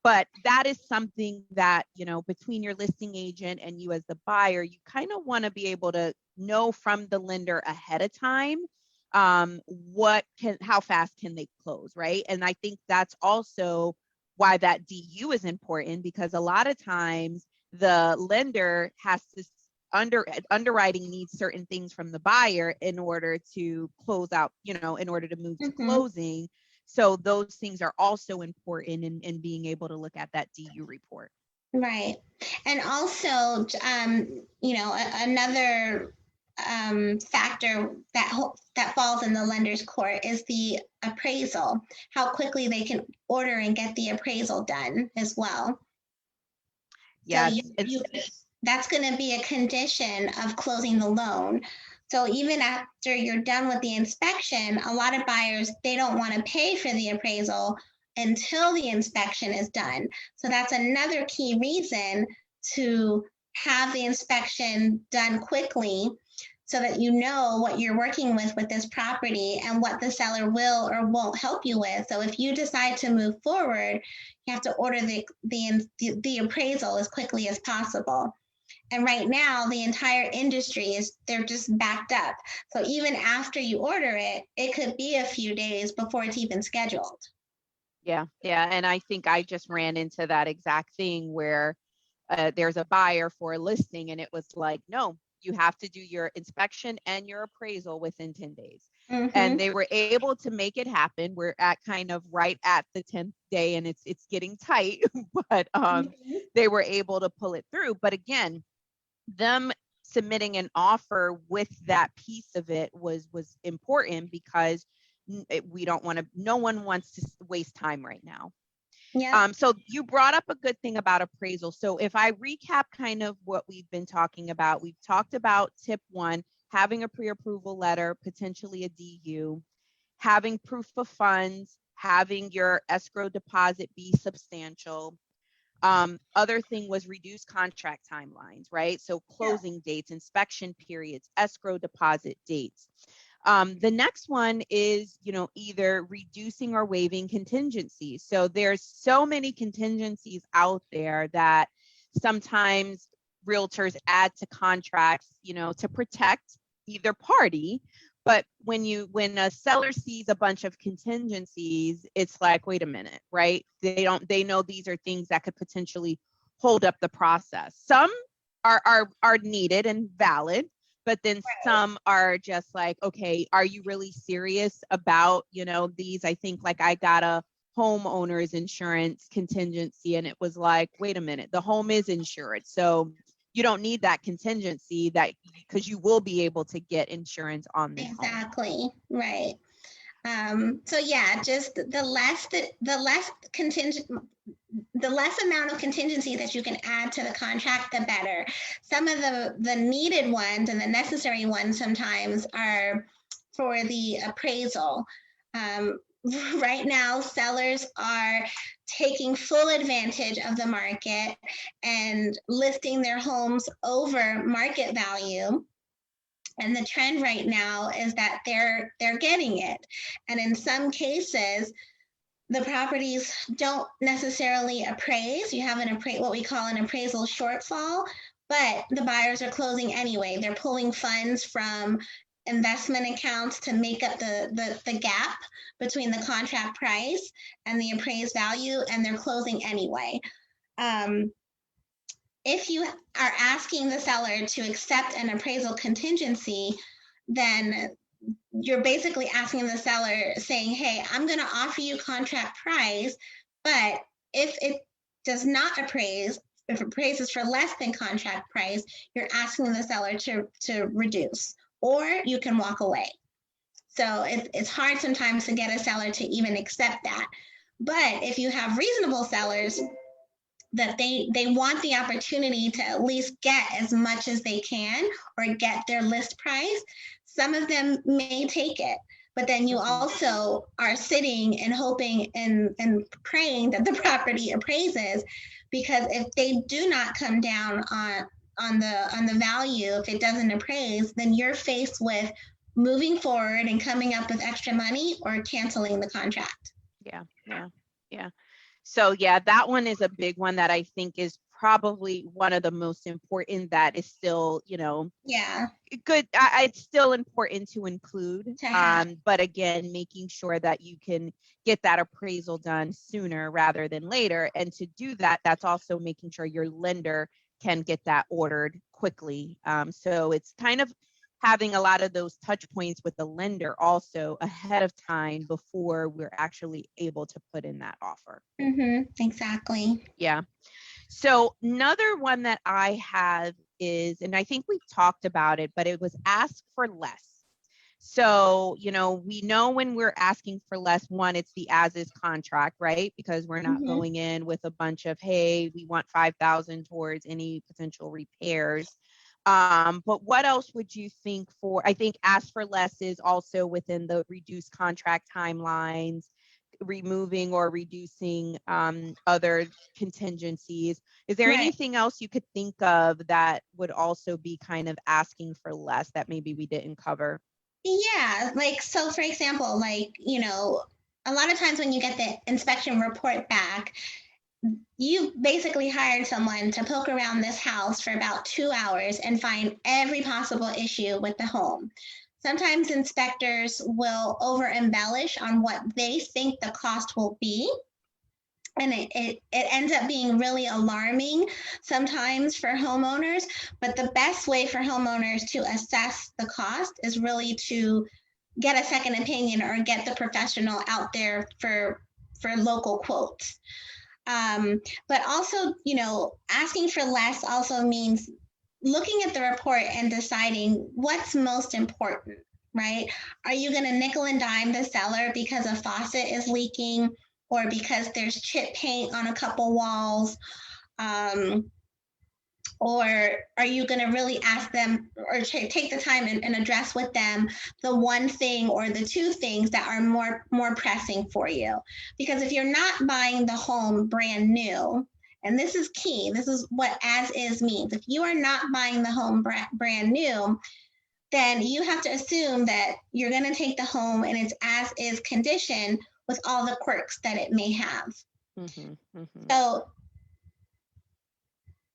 But that is something that, between your listing agent and you as the buyer, you kind of want to be able to know from the lender ahead of time, how fast can they close, right? And I think that's also why that DU is important, because a lot of times the lender has to underwriting needs certain things from the buyer in order to close out, in order to move to closing. So those things are also important in being able to look at that DU report. Right. And also, another factor that falls in the lender's court is the appraisal, how quickly they can order and get the appraisal done as well. Yeah, so that's going to be a condition of closing the loan. So even after you're done with the inspection, a lot of buyers, they don't want to pay for the appraisal until the inspection is done. So that's another key reason to have the inspection done quickly, so that you know what you're working with this property and what the seller will or won't help you with. So if you decide to move forward, you have to order the appraisal as quickly as possible. And right now, the entire industry they're just backed up. So even after you order it, it could be a few days before it's even scheduled. Yeah. And I think I just ran into that exact thing where there's a buyer for a listing, and it was like, no, you have to do your inspection and your appraisal within 10 days. And they were able to make it happen. We're at kind of right at the 10th day, and it's getting tight, but they were able to pull it through. But again, them submitting an offer with that piece of it was important, because no one wants to waste time right now. Yeah. So you brought up a good thing about appraisal. So if I recap kind of what we've been talking about, we've talked about tip one, having a pre-approval letter, potentially a DU, having proof of funds, having your escrow deposit be substantial. Other thing was reduce contract timelines, right? So closing dates, inspection periods, escrow deposit dates. The next one is, either reducing or waiving contingencies. So there's so many contingencies out there that sometimes realtors add to contracts, to protect either party. But when a seller sees a bunch of contingencies, it's like, wait a minute, right? They know these are things that could potentially hold up the process. Some are needed and valid, but then some are just like, okay, are you really serious about, these? I think like I got a homeowner's insurance contingency and it was like, wait a minute, the home is insured. So you don't need that contingency because you will be able to get insurance on this home. Exactly. Right. So yeah, just the less amount of contingency that you can add to the contract, the better. Some of the needed ones and the necessary ones sometimes are for the appraisal. Right now, sellers are taking full advantage of the market and listing their homes over market value. And the trend right now is that they're getting it. And in some cases, the properties don't necessarily appraise. You have what we call an appraisal shortfall, but the buyers are closing anyway. They're pulling funds from investment accounts to make up the gap between the contract price and the appraised value, and they're closing anyway. If you are asking the seller to accept an appraisal contingency, then you're basically asking the seller saying, hey, I'm going to offer you contract price, but if it does not appraise, if it appraises for less than contract price, you're asking the seller to reduce, or you can walk away. So it's hard sometimes to get a seller to even accept that. But if you have reasonable sellers that they want the opportunity to at least get as much as they can or get their list price, some of them may take it. But then you also are sitting and hoping and praying that the property appraises, because if they do not come down on the value, if it doesn't appraise, then you're faced with moving forward and coming up with extra money or canceling the contract. Yeah. So yeah, that one is a big one that I think is probably one of the most important that is still, good. It's still important to include. But again, making sure that you can get that appraisal done sooner rather than later. And to do that, that's also making sure your lender can get that ordered quickly. So it's kind of having a lot of those touch points with the lender also ahead of time before we're actually able to put in that offer. Exactly. Yeah. So another one that I have is, and I think we've talked about it, but it was ask for less. So, we know when we're asking for less, one, it's the as is contract, right? Because we're not going in with a bunch of, hey, we want 5,000 towards any potential repairs. But what else would you think for? I think ask for less is also within the reduced contract timelines, removing or reducing other contingencies. Is there anything else you could think of that would also be kind of asking for less that maybe we didn't cover? Yeah, so for example, a lot of times when you get the inspection report back, you basically hired someone to poke around this house for about 2 hours and find every possible issue with the home. Sometimes inspectors will over embellish on what they think the cost will be. And it ends up being really alarming sometimes for homeowners. But the best way for homeowners to assess the cost is really to get a second opinion or get the professional out there for local quotes. But also, asking for less also means looking at the report and deciding what's most important, right? Are you going to nickel and dime the seller because a faucet is leaking, or because there's chip paint on a couple walls? Or are you going to really ask them or take the time and address with them the one thing or the two things that are more pressing for you? Because if you're not buying the home brand new, and this is key, this is what as is means. If you are not buying the home brand new, then you have to assume that you're going to take the home in its as is condition with all the quirks that it may have. Mm-hmm, mm-hmm. So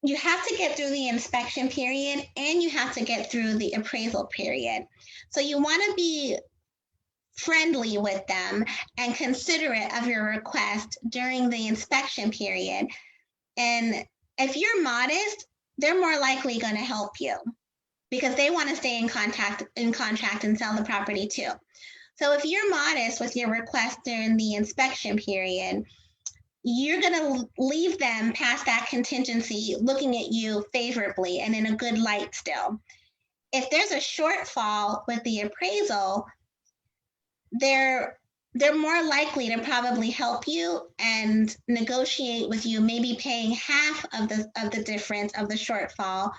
you have to get through the inspection period and you have to get through the appraisal period. So you want to be friendly with them and considerate of your request during the inspection period. And if you're modest, they're more likely going to help you because they want to stay in contract and sell the property too. So if you're modest with your request during the inspection period, you're going to leave them past that contingency looking at you favorably and in a good light still. If there's a shortfall with the appraisal, they're more likely to probably help you and negotiate with you, maybe paying half of the difference of the shortfall,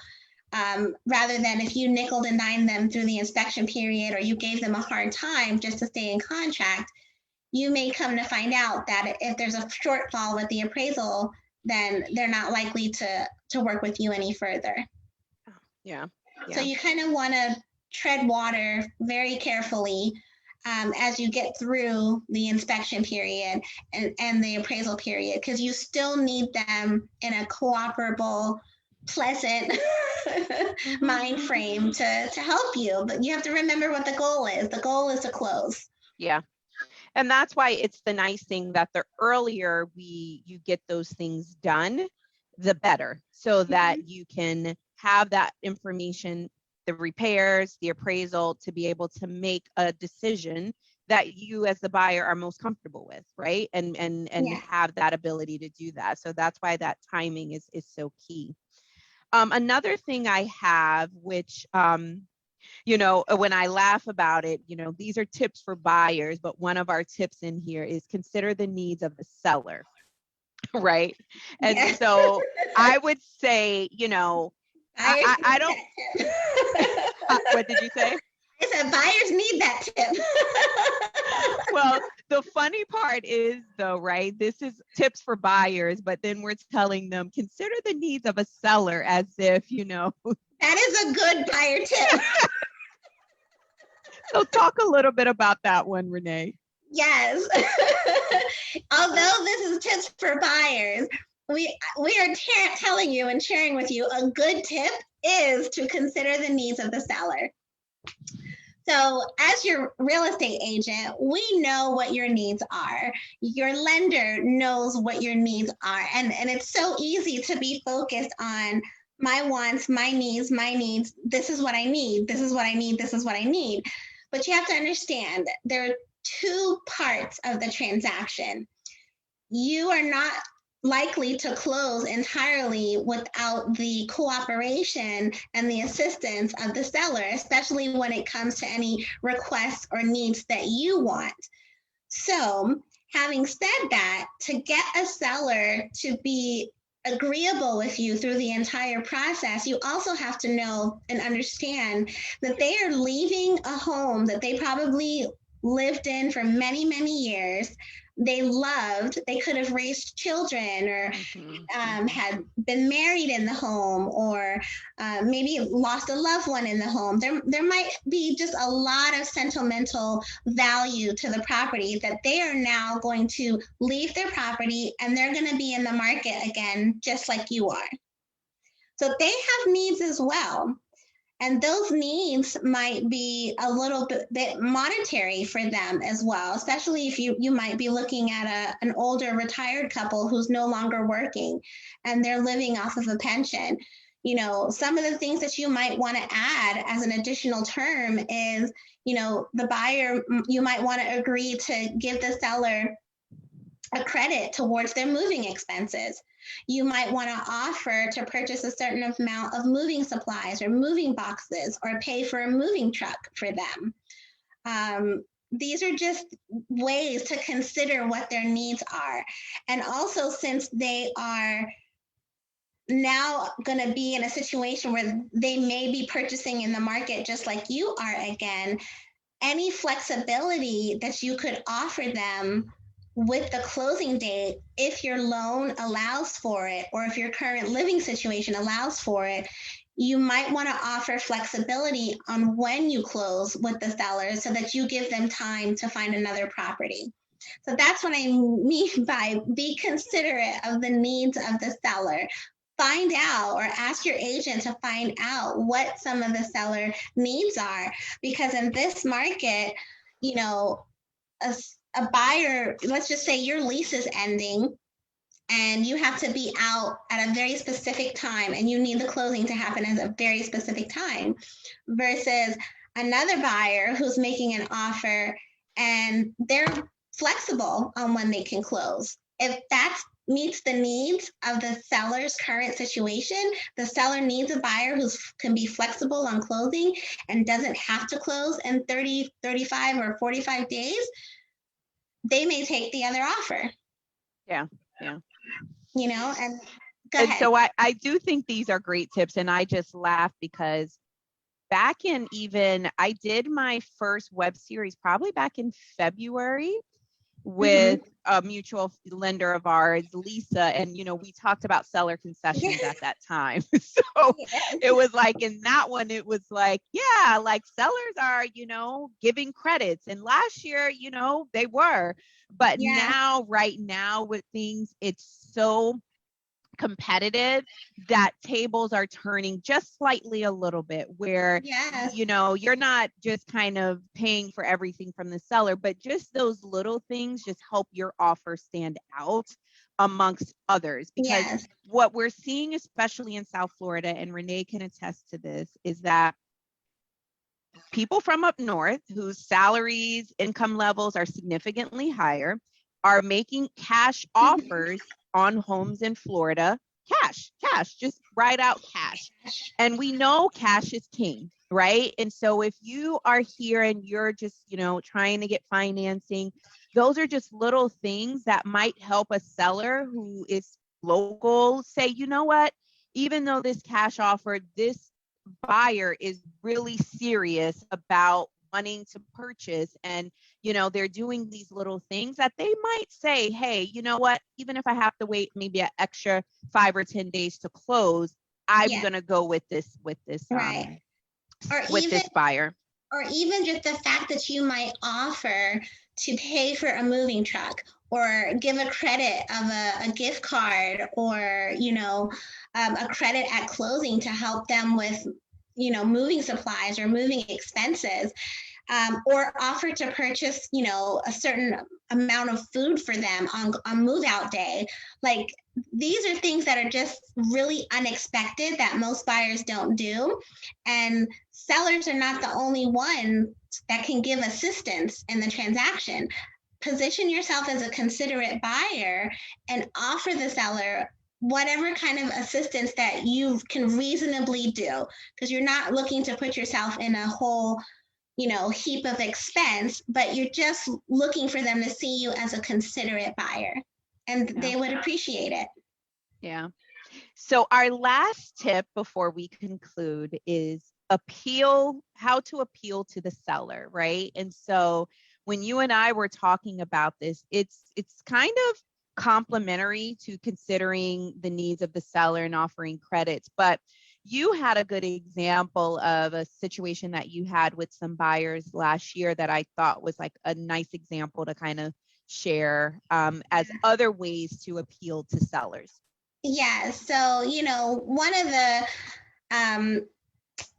rather than if you nickeled and dined them through the inspection period or you gave them a hard time just to stay in contract. You may come to find out that if there's a shortfall with the appraisal, then they're not likely to work with you any further. Yeah. So you kind of want to tread water very carefully as you get through the inspection period and the appraisal period, because you still need them in a cooperable, pleasant mind frame to help you. But you have to remember what the goal is. The goal is to close. Yeah. And that's why it's the nice thing that the earlier you get those things done, the better, so that you can have that information, the repairs, the appraisal, to be able to make a decision that you as the buyer are most comfortable with, right? And have that ability to do that. So that's why that timing is so key. Another thing I have, which when I laugh about it, these are tips for buyers, but one of our tips in here is consider the needs of the seller, right? And so I would say, I don't, what did you say? I said buyers need that tip. Well, the funny part is though, right? This is tips for buyers, but then we're telling them consider the needs of a seller as if, That is a good buyer tip. So talk a little bit about that one, Renee. Yes. Although this is tips for buyers, we are telling you and sharing with you a good tip is to consider the needs of the seller. So as your real estate agent, we know what your needs are. Your lender knows what your needs are. And it's so easy to be focused on my wants, my needs. This is what I need. This is what I need. This is what I need. But you have to understand there are two parts of the transaction. You are not likely to close entirely without the cooperation and the assistance of the seller, especially when it comes to any requests or needs that you want. So, having said that, to get a seller to be agreeable with you through the entire process, you also have to know and understand that they are leaving a home that they probably lived in for many, many years. They loved, they could have raised children or had been married in the home or maybe lost a loved one in the home. There might be just a lot of sentimental value to the property that they are now going to leave their property and they're going to be in the market again, just like you are. So they have needs as well. And those needs might be a little bit monetary for them as well, especially if you might be looking at an older retired couple who's no longer working and they're living off of a pension. Some of the things that you might want to add as an additional term is, the buyer, you might want to agree to give the seller a credit towards their moving expenses. You might want to offer to purchase a certain amount of moving supplies or moving boxes or pay for a moving truck for them. these are just ways to consider what their needs are. And also, since they are now going to be in a situation where they may be purchasing in the market just like you are again, any flexibility that you could offer them with the closing date, if your loan allows for it, or if your current living situation allows for it, you might want to offer flexibility on when you close with the seller so that you give them time to find another property. So that's what I mean by be considerate of the needs of the seller. Find out or ask your agent to find out what some of the seller needs are. Because in this market, you know, a buyer, let's just say your lease is ending and you have to be out at a very specific time and you need the closing to happen at a very specific time versus another buyer who's making an offer and they're flexible on when they can close. If that meets the needs of the seller's current situation, the seller needs a buyer who can be flexible on closing and doesn't have to close in 30, 35, or 45 days, they may take the other offer. Yeah. Yeah. You know, and go And ahead. so I do think these are great tips. And I just laugh because back in I did my first web series probably back in February with a mutual lender of ours, Lisa. And, we talked about seller concessions at that time. So Yes. it was like in that one, it was like, yeah, like sellers are, giving credits. And last year, they were. But Yeah. right now with things, it's so competitive that tables are turning just slightly a little bit where Yes. you're not just kind of paying for everything from the seller, but just those little things just help your offer stand out amongst others. Because Yes. what we're seeing, especially in South Florida, and Renee can attest to this, is that people from up north whose salaries, income levels are significantly higher are making cash offers on homes in Florida. Cash, just write out cash. And we know cash is king, right? And so if you are here and you're just, trying to get financing, those are just little things that might help a seller who is local say, you know what, even though this cash offer, this buyer is really serious about wanting to purchase and they're doing these little things that they might say, hey, you know what, even if I have to wait maybe an extra 5 or 10 days to close, I'm going to go with this Right. Or with even this buyer. or even just the fact that you might offer to pay for a moving truck or give a credit of a gift card or a credit at closing to help them with moving supplies or moving expenses, or offer to purchase a certain amount of food for them on move out day. Like, these are things that are just really unexpected that most buyers don't do, and sellers are not the only one that can give assistance in the transaction. Position yourself as a considerate buyer and offer the seller whatever kind of assistance that you can reasonably do, because you're not looking to put yourself in a whole heap of expense, but you're just looking for them to see you as a considerate buyer, and they would appreciate it. Yeah. So our last tip before we conclude is how to appeal to the seller, right? And so when you and I were talking about this, it's kind of complementary to considering the needs of the seller and offering credits. But you had a good example of a situation that you had with some buyers last year that I thought was like a nice example to kind of share as other ways to appeal to sellers. Yeah. So, one of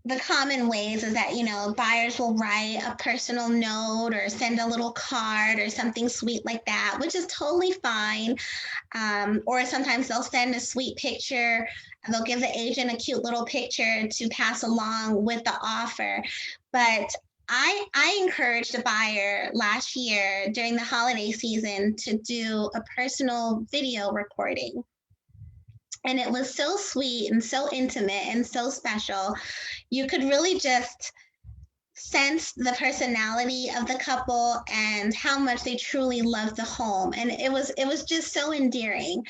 the common ways is that buyers will write a personal note or send a little card or something sweet like that, which is totally fine. Or sometimes they'll send a sweet picture and they'll give the agent a cute little picture to pass along with the offer. But I encouraged a buyer last year during the holiday season to do a personal video recording. And it was so sweet and so intimate and so special. You could really just sense the personality of the couple and how much they truly love the home, and it was just so endearing.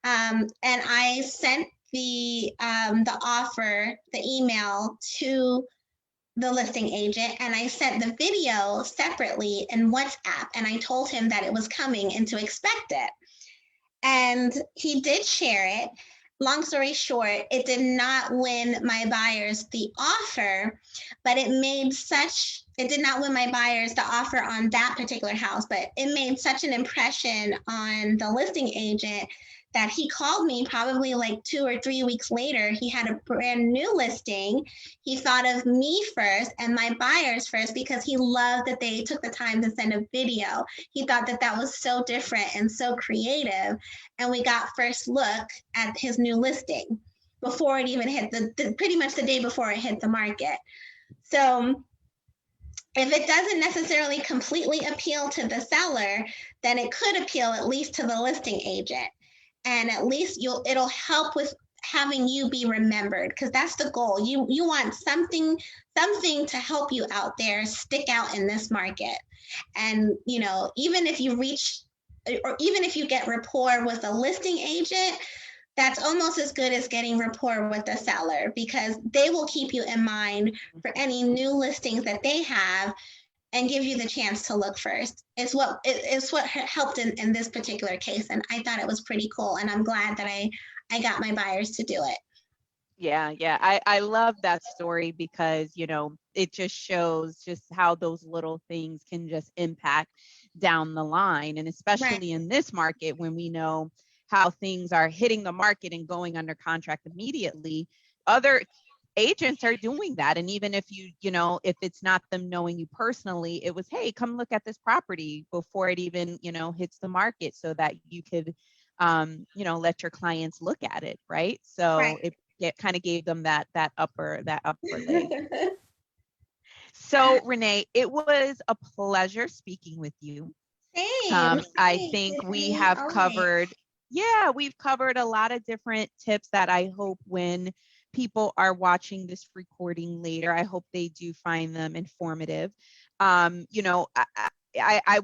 And I sent the offer, the email to the listing agent, and I sent the video separately in WhatsApp, and I told him that it was coming and to expect it. And he did share it. Long story short, it did not win my buyers the offer, but it did not win my buyers the offer on that particular house, but it made such an impression on the listing agent that he called me probably like 2 or 3 weeks later. He had a brand new listing. He thought of me first and my buyers first because he loved that they took the time to send a video. He thought that that was so different and so creative. And we got first look at his new listing before it even hit pretty much the day before it hit the market. So if it doesn't necessarily completely appeal to the seller, then it could appeal at least to the listing agent. And at least it'll help with having you be remembered, because that's the goal. You want something to help you out there, stick out in this market. And even if you reach, or even if you get rapport with a listing agent, that's almost as good as getting rapport with the seller, because they will keep you in mind for any new listings that they have and give you the chance to look first. It's what helped in this particular case, and I thought it was pretty cool, and I'm glad that I got my buyers to do it. Yeah. I love that story because, it just shows just how those little things can just impact down the line. And Right. especially in this market, when we know how things are hitting the market and going under contract immediately, other agents are doing that. And even if if it's not them knowing you personally, it was, hey, come look at this property before it even, hits the market so that you could, let your clients look at it. Right. So Right. it kind of gave them that upper leg. So Renee, it was a pleasure speaking with you. Same. I Same, think we Tiffany. have Always. covered, we've covered a lot of different tips that I hope when people are watching this recording later, I hope they do find them informative. I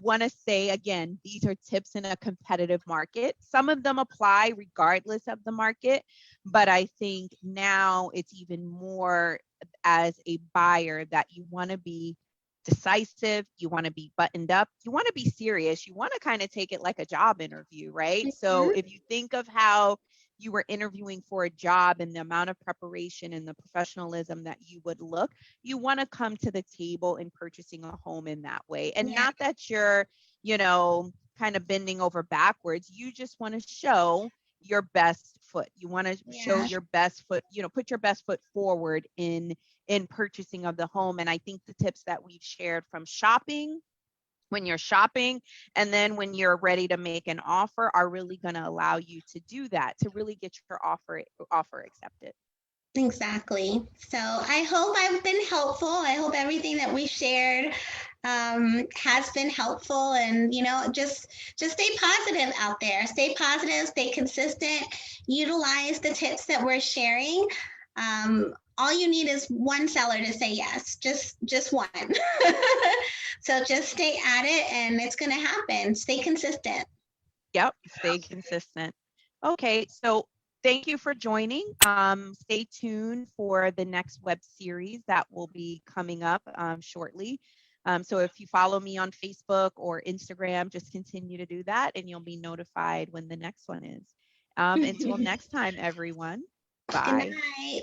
want to say again, these are tips in a competitive market. Some of them apply regardless of the market, but I think now it's even more as a buyer that you want to be decisive, you want to be buttoned up, you want to be serious, you want to kind of take it like a job interview, right? So Mhm. if you think of how you were interviewing for a job and the amount of preparation and the professionalism that you would look, you want to come to the table in purchasing a home in that way. And Yeah. not that you're, kind of bending over backwards. You just want to show your best foot. You want to show Yeah. your best foot, put your best foot forward in purchasing of the home. And I think the tips that we've shared from shopping, when you're shopping, and then when you're ready to make an offer are really going to allow you to do that, to really get your offer accepted. Exactly. So I hope I've been helpful. I hope everything that we shared has been helpful, and just stay positive out there. Stay positive. Stay consistent. Utilize the tips that we're sharing. All you need is one seller to say yes. Just one. So just stay at it, and it's going to happen. Stay consistent. Yep, stay consistent. Okay, so thank you for joining. Stay tuned for the next web series that will be coming up shortly. So if you follow me on Facebook or Instagram, just continue to do that and you'll be notified when the next one is. Until Good next time, everyone. Bye. night.